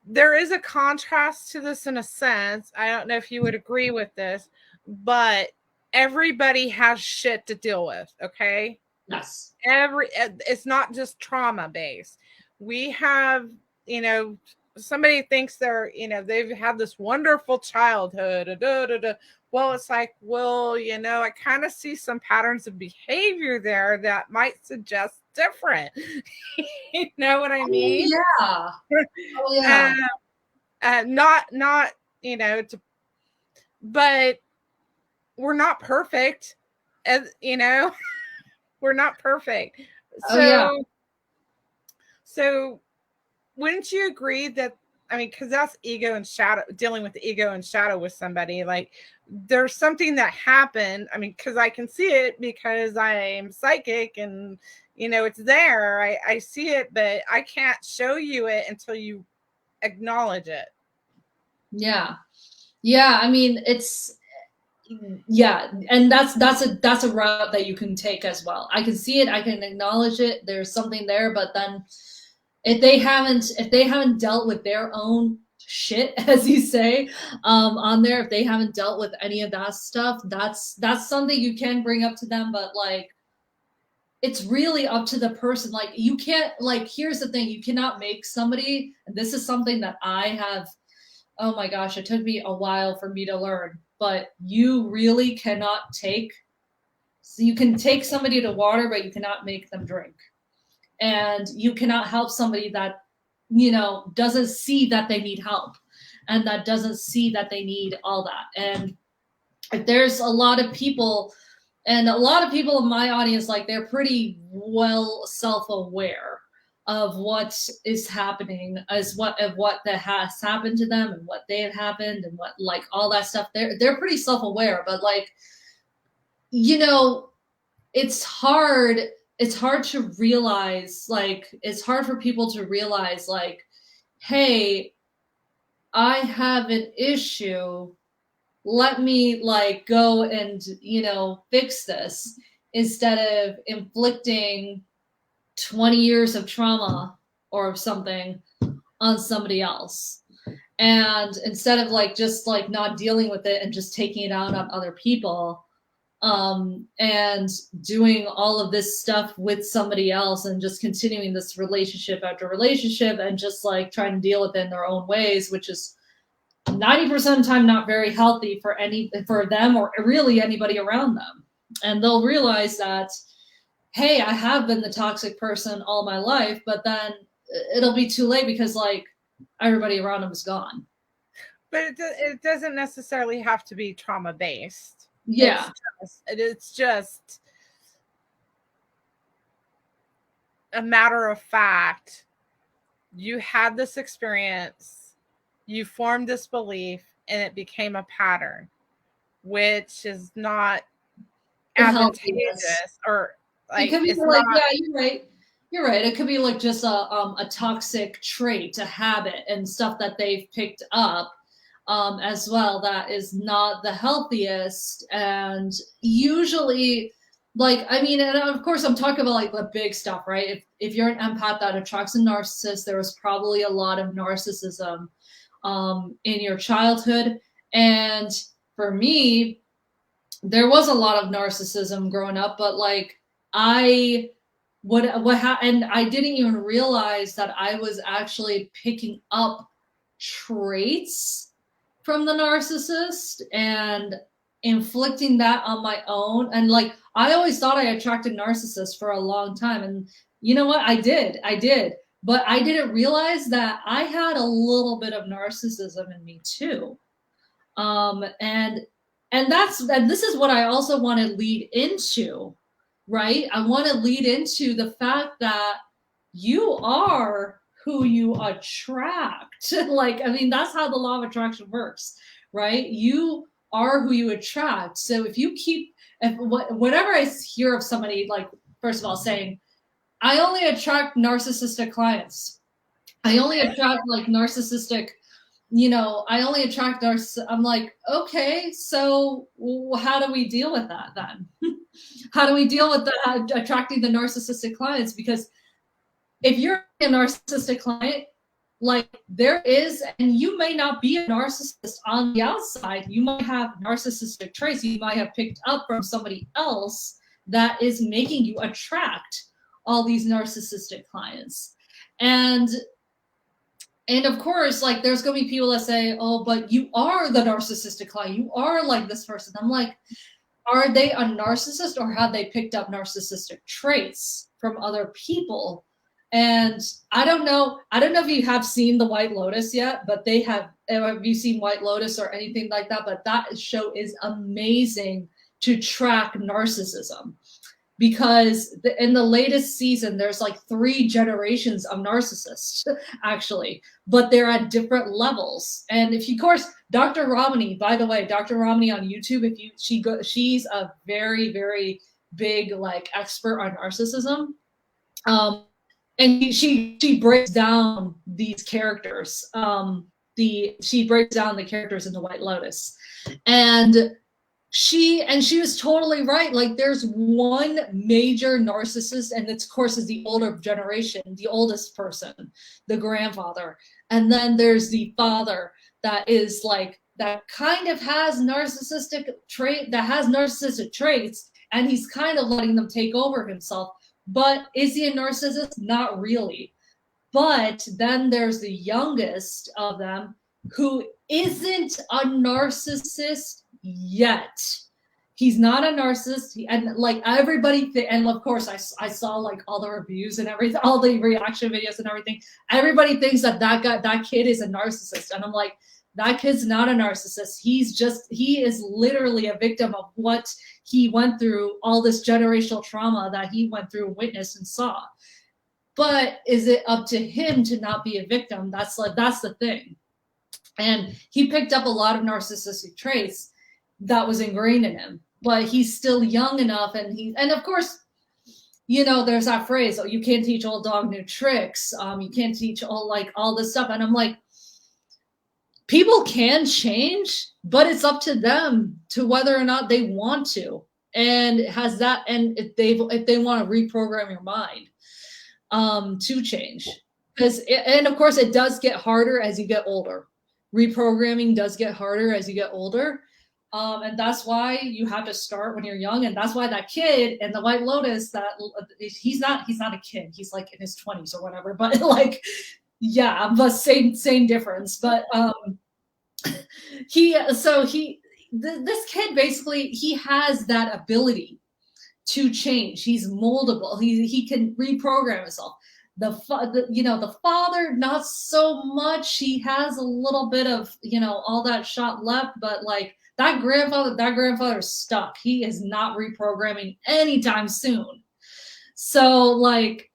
there is a contrast to this in a sense. I don't know if you would agree with this, but everybody has shit to deal with. Okay. Yes. It's not just trauma based. We have, somebody thinks they've had this wonderful childhood. Well, it's I kind of see some patterns of behavior there that might suggest different. You know what I mean? Oh, yeah. Not but we're not perfect, as we're not perfect. So wouldn't you agree that, because that's ego and shadow, dealing with the ego and shadow with somebody, there's something that happened. Because I can see it because I'm psychic and, it's there. I see it, but I can't show you it until you acknowledge it. Yeah. Yeah. And that's a route that you can take as well. I can see it, I can acknowledge it, there's something there, but then if they haven't dealt with their own shit, as you say, on there, if they haven't dealt with any of that stuff, that's something you can bring up to them, but it's really up to the person. You can't, here's the thing, you cannot make somebody, and this is something that I have oh my gosh, it took me a while for me to learn, but you really cannot take, so you can take somebody to water, but you cannot make them drink. And you cannot help somebody that, you know, doesn't see that they need help and that doesn't see that they need all that. And if there's a lot of people, and a lot of people in my audience, like they're pretty well self-aware of what is happening, as what of what that has happened to them and what they have happened and what, like, all that stuff. They're pretty self-aware, but like, you know, it's hard to realize, like, it's hard for people to realize, like, hey, I have an issue, let me like go and, you know, fix this, instead of inflicting 20 years of trauma or something on somebody else. And instead of like just like not dealing with it and just taking it out on other people, and doing all of this stuff with somebody else and just continuing this relationship after relationship and just like trying to deal with it in their own ways, which is 90% of the time not very healthy for them or really anybody around them. And they'll realize that, hey, I have been the toxic person all my life, but then it'll be too late because like everybody around them is gone. But it doesn't necessarily have to be trauma based. Yeah. It's just a matter of fact. You had this experience, you formed this belief, and it became a pattern, which is not advantageous, or like, it could be it's like, not, yeah, you're right. It could be like just a toxic trait, a habit, and stuff that they've picked up, as well, that is not the healthiest. And usually, like, I mean, and of course I'm talking about like the big stuff, right? If you're an empath that attracts a narcissist, there was probably a lot of narcissism in your childhood. And for me, there was a lot of narcissism growing up, but like and I didn't even realize that I was actually picking up traits from the narcissist and inflicting that on my own. And like, I always thought I attracted narcissists for a long time. And you know what? I did. But I didn't realize that I had a little bit of narcissism in me too. And this is what I also want to lead into, right? I want to lead into the fact that you are who you attract. Like, I mean, that's how the law of attraction works, right? You are who you attract. So whenever I hear of somebody, like, first of all, saying, I only attract narcissistic clients, I only attract like narcissistic, you know, I only attract I'm like, okay, so how do we deal with that then? How do we deal with that, attracting the narcissistic clients? Because if you're a narcissistic client, like, there is, and you may not be a narcissist on the outside, you might have narcissistic traits you might have picked up from somebody else that is making you attract all these narcissistic clients. And of course, like, there's going to be people that say, oh, but you are the narcissistic client, you are like this person. I'm like, are they a narcissist, or have they picked up narcissistic traits from other people? And I don't know if you have seen The White Lotus yet, but have you seen White Lotus or anything like that? But that show is amazing to track narcissism, because in the latest season, there's like 3 generations of narcissists, actually, but they're at different levels. And of course, Dr. Ramani, by the way, Dr. Ramani on YouTube, she's a very, very big like expert on narcissism. And she breaks down these characters. She breaks down the characters in The White Lotus. And she was totally right. Like, there's one major narcissist, and of course is the older generation, the oldest person, the grandfather. And then there's the father that is like, that kind of has narcissistic traits, and he's kind of letting them take over himself. But is he a narcissist? Not really. But then there's the youngest of them, who isn't a narcissist yet. He's not a narcissist, and like everybody, and of course, I saw like all the reviews and everything, all the reaction videos and everything. Everybody thinks that kid is a narcissist, and I'm like, that kid's not a narcissist. He is literally a victim of what he went through, all this generational trauma that he went through, witnessed, and saw. But is it up to him to not be a victim? That's the thing. And he picked up a lot of narcissistic traits that was ingrained in him, but he's still young enough, and of course, you know, there's that phrase, oh, you can't teach old dog new tricks. You can't teach all this stuff. And I'm like, people can change, but it's up to them to whether or not they want to. And if they want to reprogram your mind to change. And of course, it does get harder as you get older. Reprogramming does get harder as you get older. And that's why you have to start when you're young. And that's why that kid in the White Lotus, that he's not a kid. He's like in his 20s or whatever. But like, yeah, but same difference. But this kid basically, he has that ability to change. He's moldable. He can reprogram himself. The father, not so much. He has a little bit of, you know, all that shot left, but like that grandfather's stuck. He is not reprogramming anytime soon. So like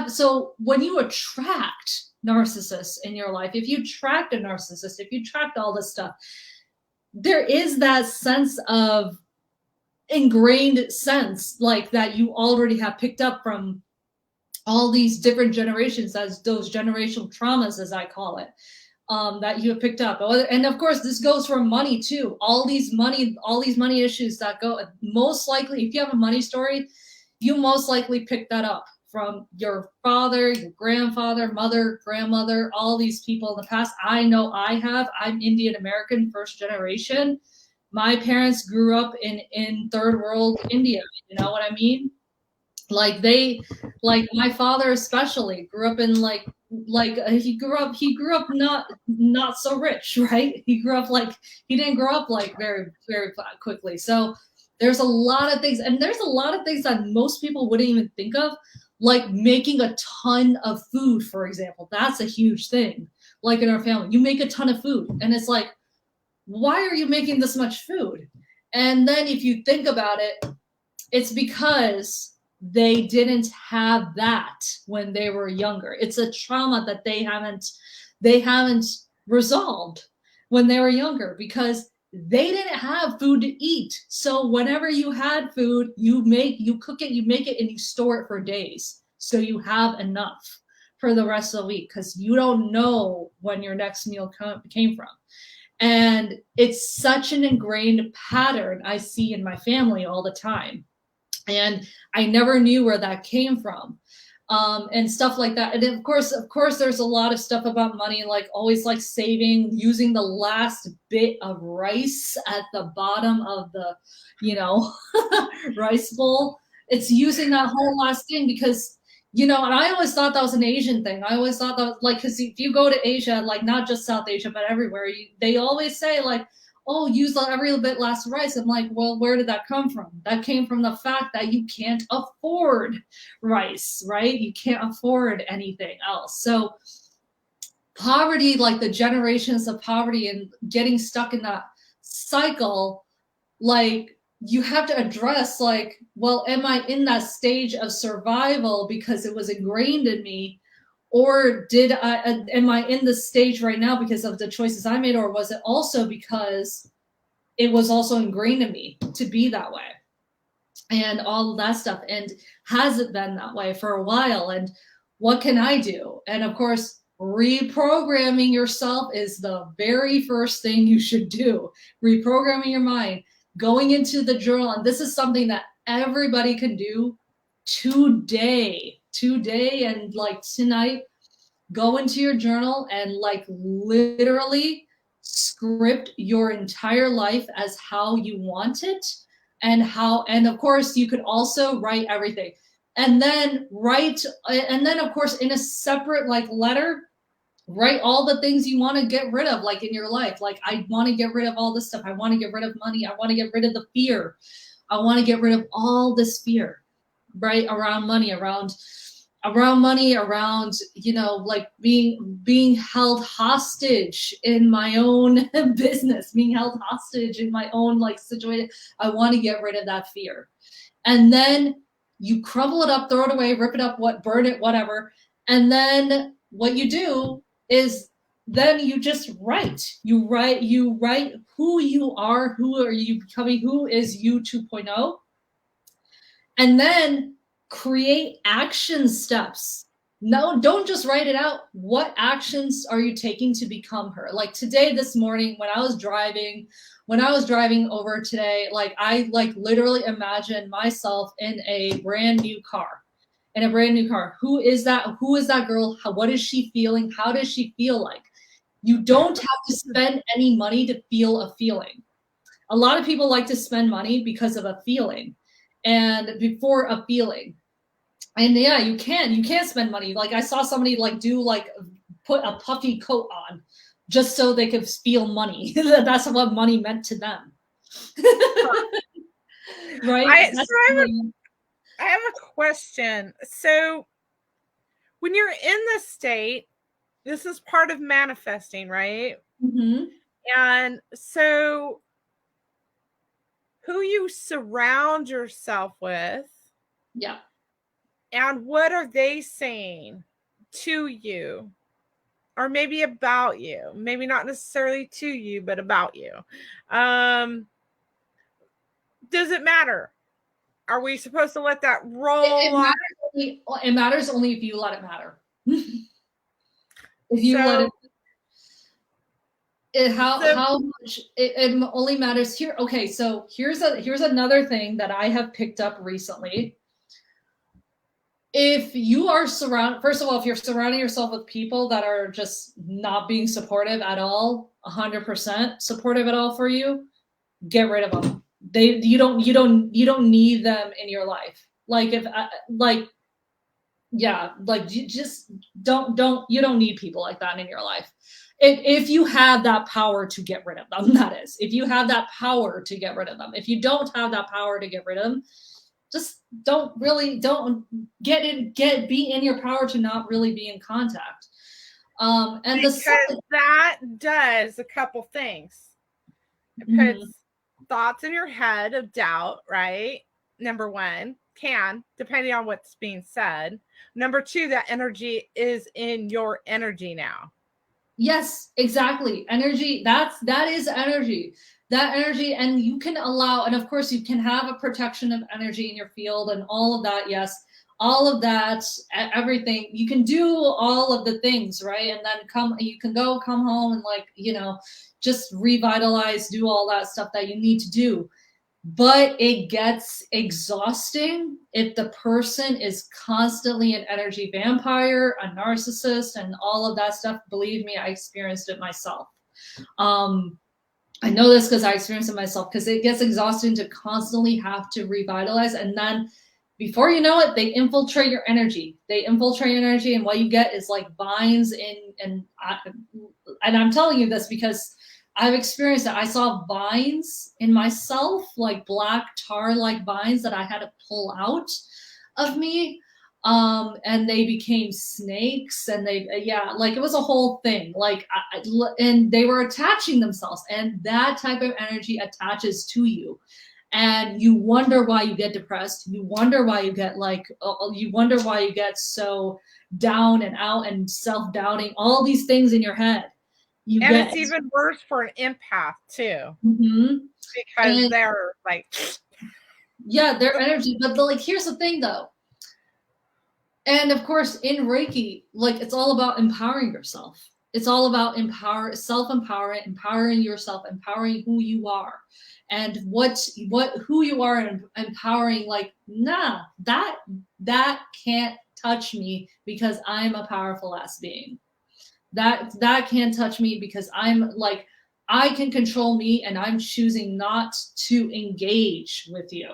so when you attract narcissists in your life, if you attract a narcissist, if you attract all this stuff, there is that sense of ingrained sense like that you already have picked up from all these different generations, as those generational traumas, as I call it, that you have picked up. And of course, this goes for money too. All these money issues that go, most likely, if you have a money story, you most likely pick that up from your father, your grandfather, mother, grandmother, all these people in the past. I know I'm Indian American, first generation. My parents grew up in third world India. You know what I mean? Like my father especially grew up in he grew up not so rich, right? He didn't grow up like very, very quickly. So there's a lot of things, and there's a lot of things that most people wouldn't even think of, like making a ton of food, for example. That's a huge thing. Like in our family, you make a ton of food, and it's like, why are you making this much food? And then if you think about it, it's because they didn't have that when they were younger. It's a trauma that they haven't resolved when they were younger, because they didn't have food to eat. So whenever you had food, you cook it, you make it, and you store it for days. So you have enough for the rest of the week, because you don't know when your next meal came from. And it's such an ingrained pattern I see in my family all the time. And I never knew where that came from, and stuff like that. And of course, there's a lot of stuff about money, like always like saving, using the last bit of rice at the bottom of the, rice bowl. It's using that whole last thing because, and I always thought that was an Asian thing. I always thought that, like, because if you go to Asia, like not just South Asia, but everywhere, they always say like, oh, use every bit last rice. I'm like, well, where did that come from? That came from the fact that you can't afford rice, right? You can't afford anything else. So poverty, like the generations of poverty and getting stuck in that cycle, like you have to address like, well, am I in that stage of survival because it was ingrained in me? Or am I in this stage right now because of the choices I made? Or was it also because it was also ingrained in me to be that way and all of that stuff? And has it been that way for a while? And what can I do? And of course, reprogramming yourself is the very first thing you should do. Reprogramming your mind, going into the journal. And this is something that everybody can do today and like tonight. Go into your journal and like literally script your entire life as how you want it, and of course you could also write everything, and then of course in a separate like letter, Write all the things you want to get rid of, like in your life. Like, I want to get rid of all this stuff. I want to get rid of money. I want to get rid of the fear. I want to get rid of all this fear, right? Around money, around money, around, you know, like being held hostage in my own business, being held hostage in my own like situation. I want to get rid of that fear. And then you crumble it up, throw it away, rip it up, burn it, whatever. And then what you do is then you just write. You write who you are, who are you becoming, who is you 2.0, and then create action steps. No, don't just write it out. What actions are you taking to become her? Like today, this morning, when I was driving over today, like I like literally imagined myself in a brand new car. Who is that? Who is that girl? What is she feeling? How does she feel like? You don't have to spend any money to feel a feeling. A lot of people like to spend money because of a feeling and before a feeling. And yeah, you can spend money. Like I saw somebody like put a puffy coat on just so they could feel money. That's what money meant to them. Right? I have a question. So when you're in this state, this is part of manifesting, right? Mm-hmm. And so who you surround yourself with. Yeah. And what are they saying to you? Or maybe about you. Maybe not necessarily to you, but about you. Does it matter? Are we supposed to let that roll on? It matters only if you let it matter. If you let it, how much it only matters here. Okay, so here's another thing that I have picked up recently. If you are first of all, if you're surrounding yourself with people that are just not being supportive at all, 100% supportive at all for you, get rid of them. You don't need them in your life. Like if you just you don't need people like that in your life. If you have that power to get rid of them, that is, if you have that power to get rid of them. If you don't have that power to get rid of them, just don't be in your power to not really be in contact. And because that does a couple things. It puts thoughts in your head of doubt, right? Number one, depending on what's being said. Number two, that energy is in your energy now. Yes, exactly. Energy, that is energy. That energy, and you can allow, and of course you can have a protection of energy in your field and all of that. Yes, all of that, everything. You can do all of the things, right? And then you can come home and like, you know, just revitalize, do all that stuff that you need to do. But it gets exhausting if the person is constantly an energy vampire, a narcissist, and all of that stuff. Believe me, I experienced it myself. I know this because I experienced it myself, because it gets exhausting to constantly have to revitalize. And then before you know it, they infiltrate your energy. And what you get is like vines and I'm telling you this because I've experienced it. I saw vines in myself, like black tar-like vines that I had to pull out of me. And they became snakes, and it was a whole thing. Like, and they were attaching themselves, and that type of energy attaches to you. And you wonder why you get depressed. You wonder why you get so down and out and self-doubting, all these things in your head. It's even worse for an empath too, because they're like, their energy. But like, here's the thing though. And of course, in Reiki, like, it's all about empowering yourself. It's all about self-empowerment, empowering yourself, empowering who you are, and who you are, and empowering. Like, nah, that can't touch me because I'm a powerful ass being. That can't touch me because I'm like, I can control me, and I'm choosing not to engage with you.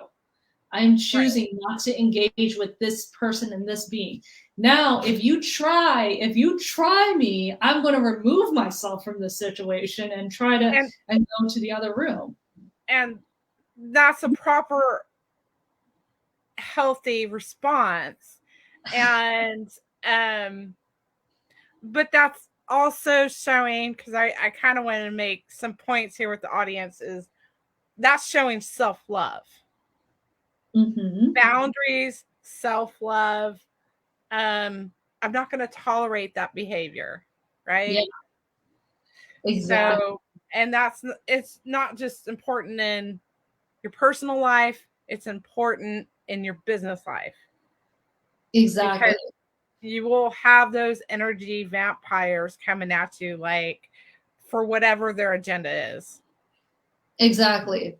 I'm choosing not to engage with this person and this being. Now, if you try me, I'm going to remove myself from the situation and try to and go to the other room. And that's a proper, healthy response. And but that's also showing, because I kind of want to make some points here with the audience, is that's showing self-love. Boundaries, self-love. I'm not going to tolerate that behavior, right? Yeah, exactly. So, and it's not just important in your personal life, it's important in your business life. Exactly. Because you will have those energy vampires coming at you, like, for whatever their agenda is. Exactly.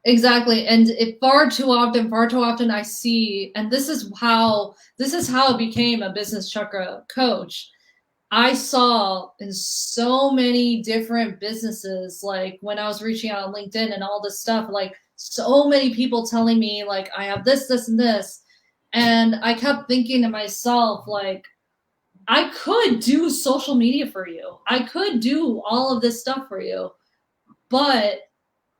And far too often I see, and this is how I became a business chakra coach. I saw in so many different businesses, like when I was reaching out on LinkedIn and all this stuff, like so many people telling me like, I have this, this, and this. And I kept thinking to myself, like, I could do social media for you. I could do all of this stuff for you. But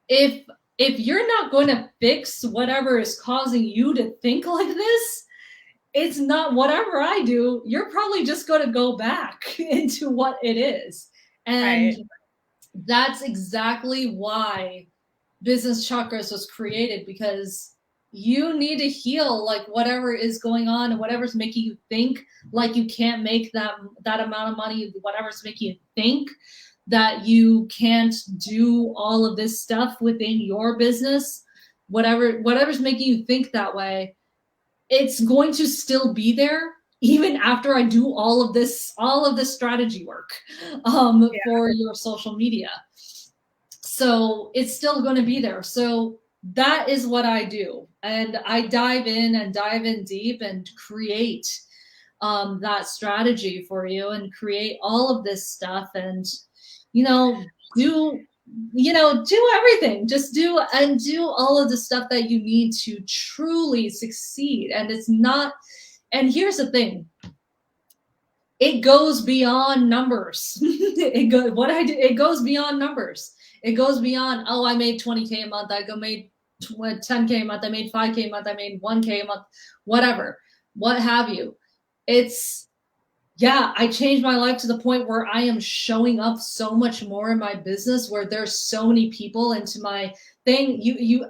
if you're not going to fix whatever is causing you to think like this, it's not whatever I do. You're probably just going to go back into what it is. And that's exactly why Business Chakras was created, because you need to heal like whatever is going on and whatever's making you think like you can't make that amount of money, whatever's making you think that you can't do all of this stuff within your business, whatever's making you think that way, it's going to still be there even after I do all of this strategy work for your social media. So it's still going to be there. So that is what I do. And I dive in deep and create that strategy for you and create all of this stuff and, do everything. Just do all of the stuff that you need to truly succeed. And it's not, and here's the thing, it goes beyond numbers. It goes beyond numbers. It goes beyond, oh, I made 20K a month, I made 10K a month, I made 5K a month, I made 1K a month, whatever, what have you. It's, yeah, I changed my life to the point where I am showing up so much more in my business, where there's so many people into my thing.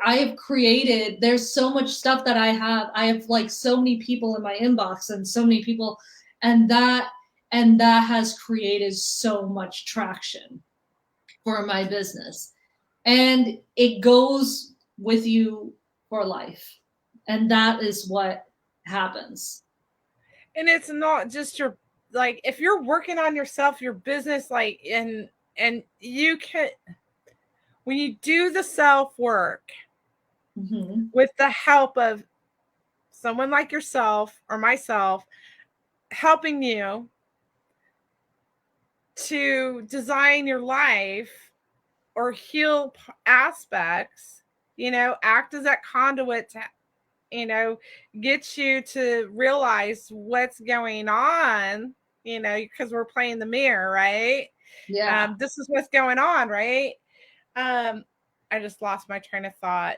I have created, there's so much stuff that I have like so many people in my inbox and so many people, and that has created so much traction for my business. And it goes with you for life. And that is what happens. And it's not just your, like, if you're working on yourself, your business, like, and you can, when you do the self work with the help of someone like yourself or myself helping you to design your life or heal aspects, act as that conduit to, get you to realize what's going on, because we're playing the mirror, right? Yeah. This is what's going on, right? I just lost my train of thought.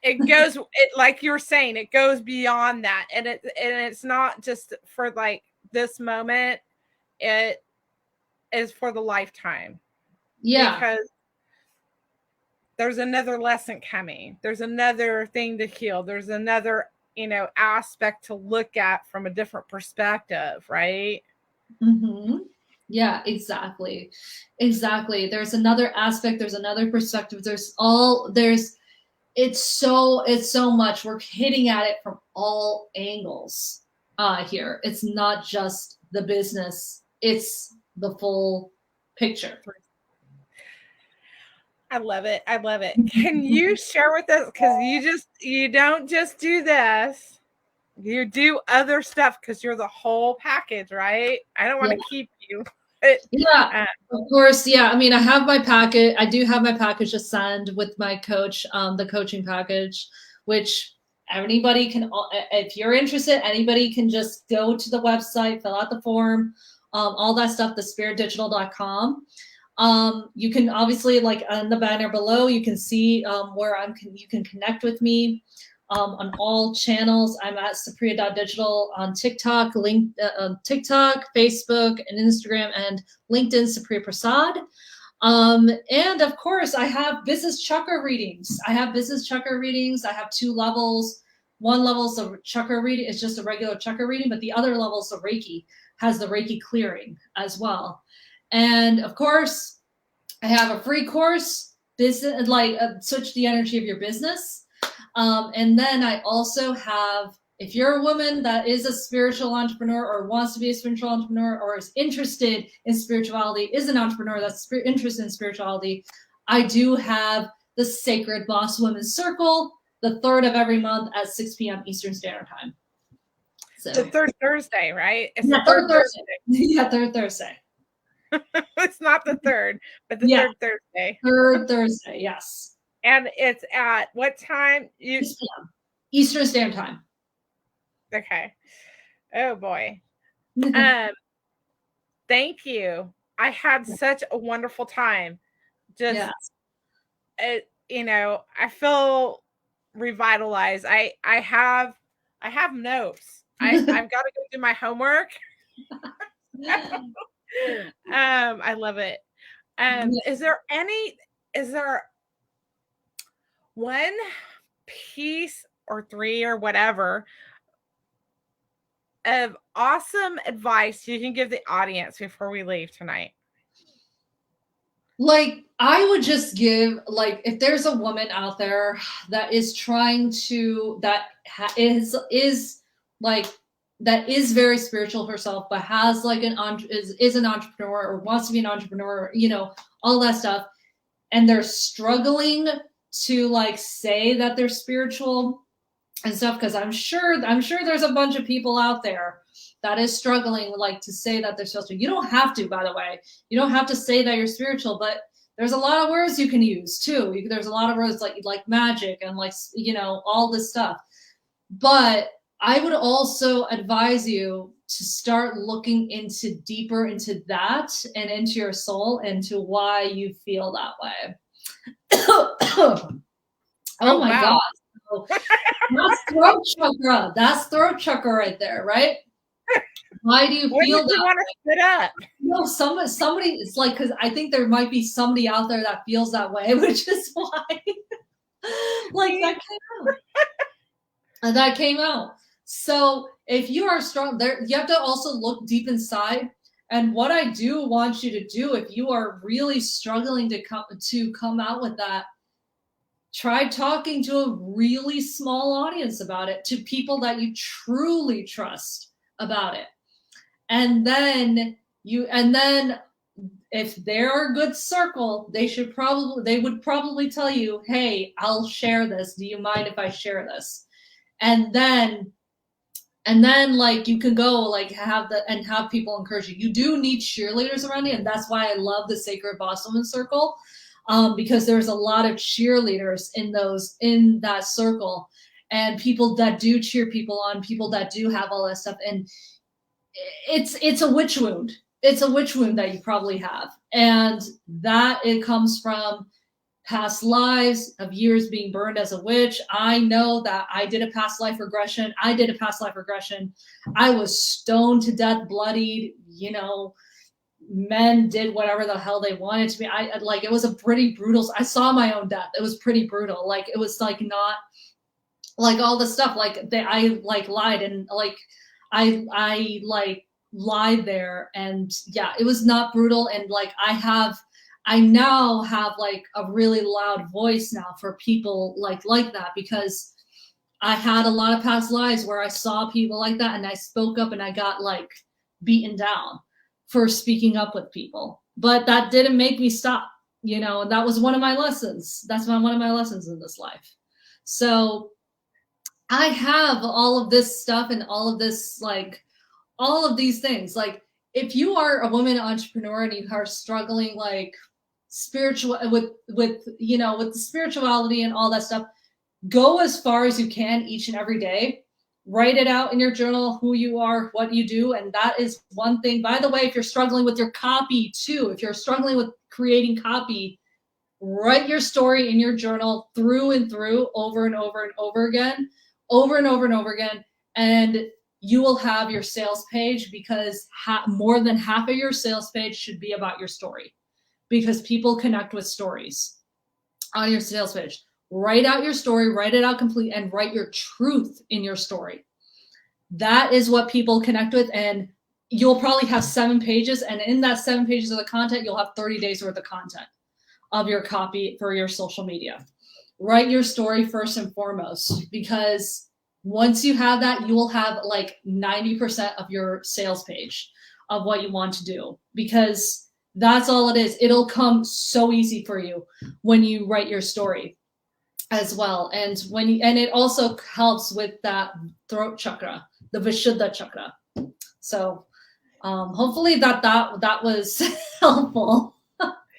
It goes, like you were saying, it goes beyond that. And it's not just for like this moment. It is for the lifetime. Yeah. Because there's another lesson coming. There's another thing to heal. There's another, aspect to look at from a different perspective, right? Yeah, exactly. There's another aspect. There's another perspective. It's so much. We're hitting at it from all angles here. It's not just the business. It's the full picture. I love it. Can you share with us, because you don't just do this, you do other stuff, because you're the whole package, right? I don't want to keep you. Yeah, of course. Yeah, I mean, I have my packet. I do have my package to send with my coach, the coaching package, which anybody can, if you're interested, anybody can just go to the website, fill out the form, all that stuff, thespiritdigital.com. You can obviously, like on the banner below, you can see where you can connect with me on all channels. I'm at Supriya.digital on TikTok, TikTok, Facebook, and Instagram, and LinkedIn, Supriya Prasad. And of course, I have business chakra readings. I have 2 levels. One level is a chakra reading. It's just a regular chakra reading, but the other level is a Reiki, has the Reiki clearing as well. And of course, I have a free course, business, like switch the energy of your business. And then I also have, if you're a woman that is a spiritual entrepreneur or wants to be a spiritual entrepreneur or is interested in spirituality, is an entrepreneur that's interested in spirituality, I do have the Sacred Boss Women Circle, the 3rd of every month at 6 p.m. Eastern Standard Time. So the 3rd Thursday, right? It's yeah, the 3rd Thursday. Yeah, 3rd Thursday. It's not the 3rd, but the 3rd Thursday. 3rd Thursday, yes. And it's at what time? 6 p.m. Eastern Standard Time. Okay. Oh boy. Thank you. I had such a wonderful time. Just you know, I feel revitalized. I have notes. I've got to go do my homework. I love it. Is there one piece or 3 or whatever of awesome advice you can give the audience before we leave tonight? Like, I would just give, like, if there's a woman out there that is trying to, that is very spiritual herself, but has like is an entrepreneur or wants to be an entrepreneur, you know, all that stuff, and they're struggling to like say that they're spiritual and stuff, because I'm sure there's a bunch of people out there that is struggling like to say that they're spiritual. You don't have to, by the way. You don't have to say that you're spiritual, but there's a lot of words you can use too. There's a lot of words like magic and like, you know, all this stuff. But I would also advise you to start looking deeper into that and into your soul and to why you feel that way. Oh my wow. God. That's throat chakra. That's throat chakra right there, right? Why do you feel that? You want to sit up? No, somebody. It's like, because I think there might be somebody out there that feels that way, which is why, like, that came out. And that came out. So if you are strong, there, you have to also look deep inside. And what I do want you to do, if you are really struggling to come out with that, try talking to a really small audience about it, to people that you truly trust about it. And then if they're a good circle, they would probably tell you, hey, I'll share this. Do you mind if I share this? And then like you can go like have people encourage you. You do need cheerleaders around you, and that's why I love the Sacred Boss Woman Circle, because there's a lot of cheerleaders in that circle, and people that do cheer people on, people that do have all that stuff. And it's a witch wound. It's a witch wound that you probably have, and that it comes from past lives of years being burned as a witch. I know that I did a past life regression. I was stoned to death, bloodied, you know, men did whatever the hell they wanted to me. It was a pretty brutal, I saw my own death. It was pretty brutal. Like, it was like not like all the stuff, like I like lied and like, I like lied there. And yeah, it was not brutal. And like, I now have like a really loud voice now for people like that, because I had a lot of past lives where I saw people like that and I spoke up and I got like beaten down for speaking up with people. But that didn't make me stop, you know, and that was one of my lessons. That's one of my lessons in this life. So I have all of this stuff and all of this, like all of these things. Like, if you are a woman entrepreneur and you are struggling like spiritual with you know, with the spirituality and all that stuff, go as far as you can each and every day. Write it out in your journal, who you are, what you do. And that is one thing. By the way, if you're struggling with your copy too, if you're struggling with creating copy, write your story in your journal through and through, over and over and over again, over and over and over again. And you will have your sales page, because more than half of your sales page should be about your story, because people connect with stories on your sales page. Write out your story, write it out complete, and write your truth in your story. That is what people connect with. And you'll probably have 7 pages. And in that 7 pages of the content, you'll have 30 days worth of content of your copy for your social media. Write your story first and foremost, because once you have that, you will have like 90% of your sales page of what you want to do, because that's all it is. It'll come so easy for you when you write your story as well. And and it also helps with that throat chakra, the Vishuddha chakra. So hopefully that was helpful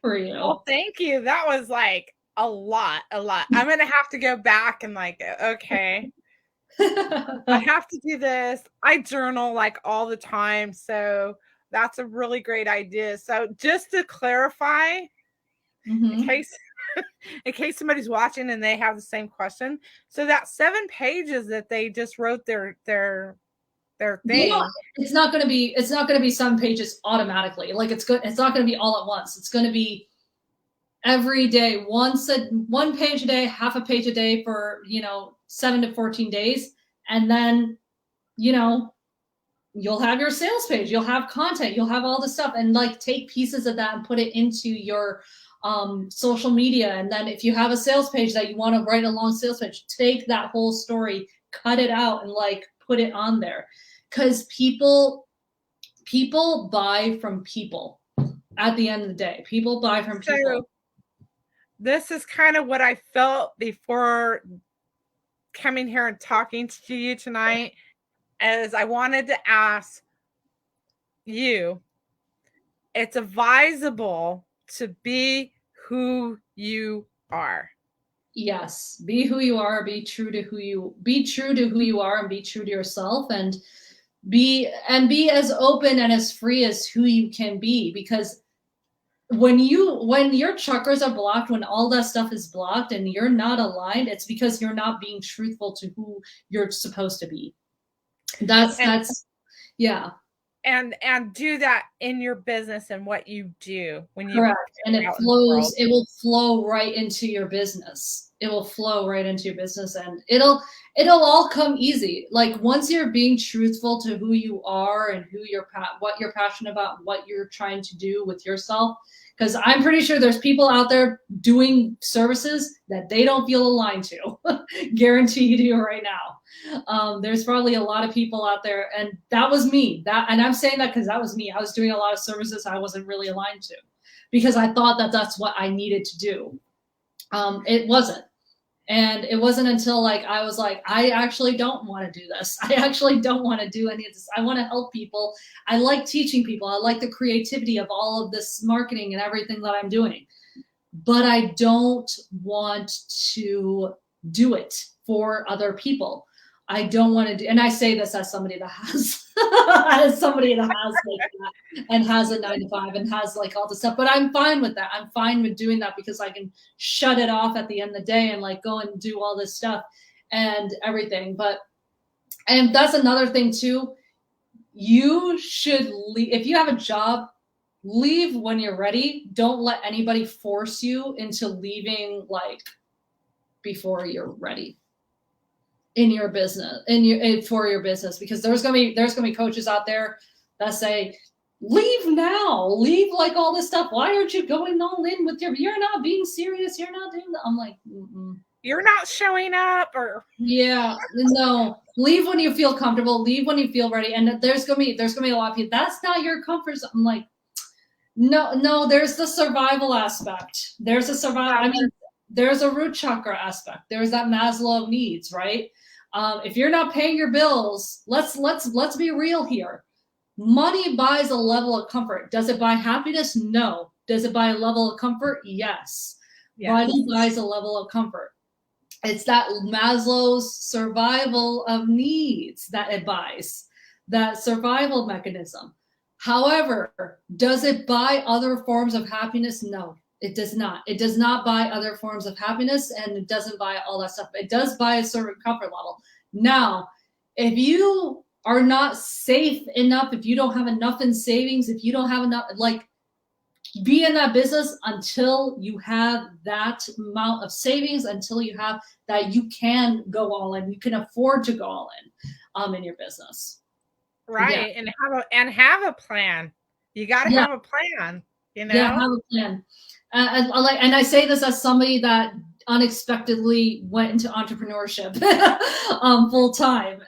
for you. Well, thank you. That was like a lot. I'm going to have to go back and like, okay, I have to do this. I journal like all the time. So that's a really great idea. So just to clarify, in case somebody's watching and they have the same question. So that 7 pages that they just wrote their thing. It's not going to be 7 pages automatically. Like it's not going to be all at once. It's going to be every day, 1 page a day, half a page a day for, 7 to 14 days. And then, you'll have your sales page, you'll have content, you'll have all the stuff, and like take pieces of that and put it into your social media. And then if you have a sales page that you want to write a long sales page, take that whole story, cut it out, and like put it on there. Because people buy from people. At the end of the day, people buy from people. So this is kind of what I felt before coming here and talking to you tonight, as I wanted to ask you, it's advisable to be who you are. Yes, be who you are, be true to who you are, and be true to yourself, and be as open and as free as who you can be. Because when your chakras are blocked, when all that stuff is blocked and you're not aligned, it's because you're not being truthful to who you're supposed to be. That's yeah. And do that in your business and what you do when you correct. And it will flow right into your business. It will flow right into your business, and it'll all come easy. Like once you're being truthful to who you are and what you're passionate about, what you're trying to do with yourself. Because I'm pretty sure there's people out there doing services that they don't feel aligned to. Guarantee you right now. There's probably a lot of people out there, and that was me. And I'm saying that because that was me. I was doing a lot of services I wasn't really aligned to, because I thought that that's what I needed to do. It wasn't. And it wasn't until like I was like, I actually don't want to do this. I actually don't want to do any of this. I want to help people. I like teaching people. I like the creativity of all of this marketing and everything that I'm doing. But I don't want to do it for other people. I don't want to do, and I say this as somebody that has like that and has a 9-to-5 and has like all the stuff, but I'm fine with that. I'm fine with doing that because I can shut it off at the end of the day and like go and do all this stuff and everything. And that's another thing too. You should leave. If you have a job, leave when you're ready. Don't let anybody force you into leaving like before you're ready in your business, for your business, because there's gonna be coaches out there that say, leave now, leave like all this stuff. Why aren't you going all in with you're not being serious, you're not doing that. I'm like, you're not showing up, or yeah, no, leave when you feel comfortable, leave when you feel ready. And there's gonna be a lot of people, that's not your comfort zone. I'm like, no, there's the survival aspect. There's a survival. I mean, there's a root chakra aspect. There's that Maslow of needs, right? If you're not paying your bills, let's be real here. Money buys a level of comfort. Does it buy happiness? No. Does it buy a level of comfort? Yes. Money buys a level of comfort. It's that Maslow's survival of needs that it buys, that survival mechanism. However, does it buy other forms of happiness? No, it does not. It does not buy other forms of happiness, and it doesn't buy all that stuff. It does buy a certain comfort level. Now, if you are not safe enough, if you don't have enough in savings, if you don't have enough, like, be in that business until you have that amount of savings, until you have that you can go all in, you can afford to go all in your business. Right. Yeah. And have a plan. You got to Yeah. have a plan, you know? Yeah, have a plan. And I say this as somebody that unexpectedly went into entrepreneurship full time.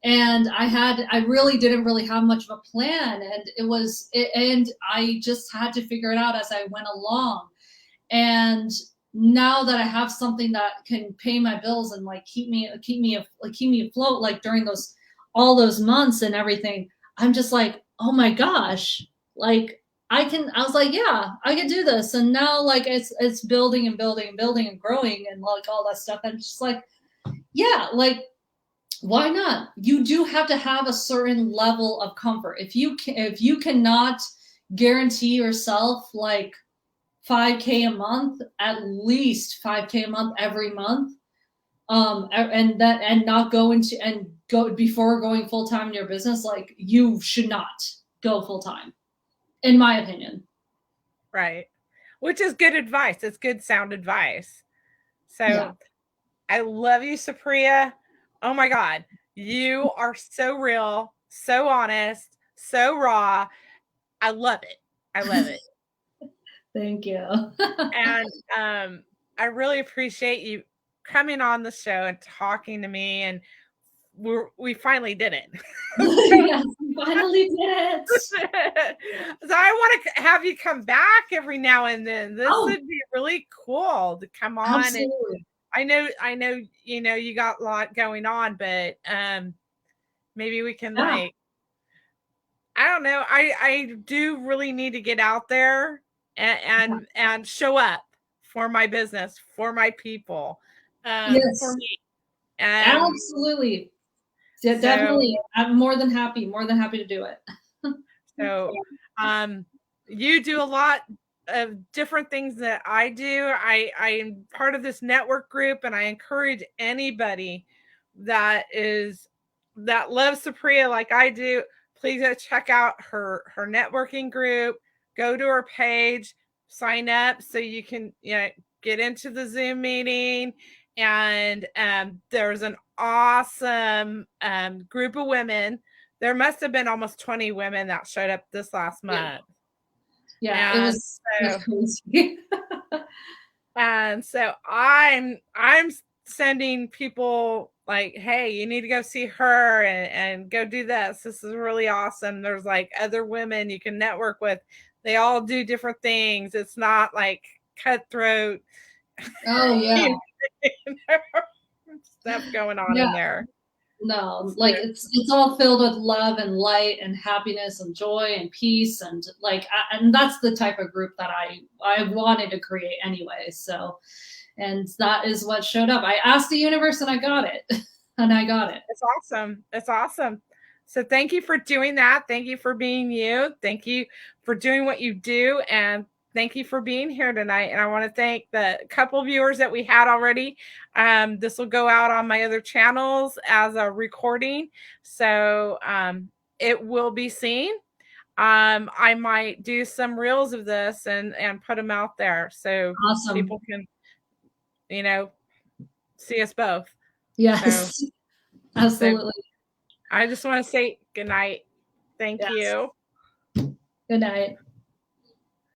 And I really didn't really have much of a plan, and I just had to figure it out as I went along. And now that I have something that can pay my bills and like keep me afloat, like during all those months and everything, I'm just like, oh my gosh, like I was like, yeah, I can do this. And now like it's building and building and building and growing and like all that stuff. And just like, yeah, like why not? You do have to have a certain level of comfort. If you cannot guarantee yourself like 5K a month, at least 5K a month every month, and not go into and go before going full time in your business, like you should not go full time, in my opinion. Right. Which is good advice. It's good sound advice. So Yeah. I love you, Supriya. Oh my God. You are so real, so honest, so raw. I love it. I love it. Thank you. And I really appreciate you coming on the show and talking to me. And we finally did it. Yes, we finally did it. So I want to have you come back every now and then. This would be really cool to come on. Absolutely. And I know, you got a lot going on, but maybe we can like, I don't know. I do really need to get out there and show up for my business, for my people, yes, for me. Absolutely. Yeah, so, definitely. I'm more than happy to do it. So, you do a lot of different things that I do. I am part of this network group, and I encourage anybody that loves Supriya like I do. Please go check out her networking group. Go to her page, sign up so you can get into the Zoom meeting. And there's an awesome group of women. There must have been almost 20 women that showed up this last month. Yeah, it was crazy. And so I'm sending people like, hey, you need to go see her and go do this. This is really awesome. There's like other women you can network with. They all do different things. It's not like cutthroat. Oh yeah. Stuff going on in there. No, like it's all filled with love and light and happiness and joy and peace, and like and that's the type of group that I wanted to create anyway. So, and that is what showed up. I asked the universe and I got it. And I got it. It's awesome. It's awesome. So thank you for doing that. Thank you for being you. Thank you for doing what you do. And thank you for being here tonight. And I want to thank the couple viewers that we had already. This will go out on my other channels as a recording. So it will be seen. I might do some reels of this and put them out there so people can, see us both. Yes, so, absolutely. So I just want to say good night. Thank you. Good night.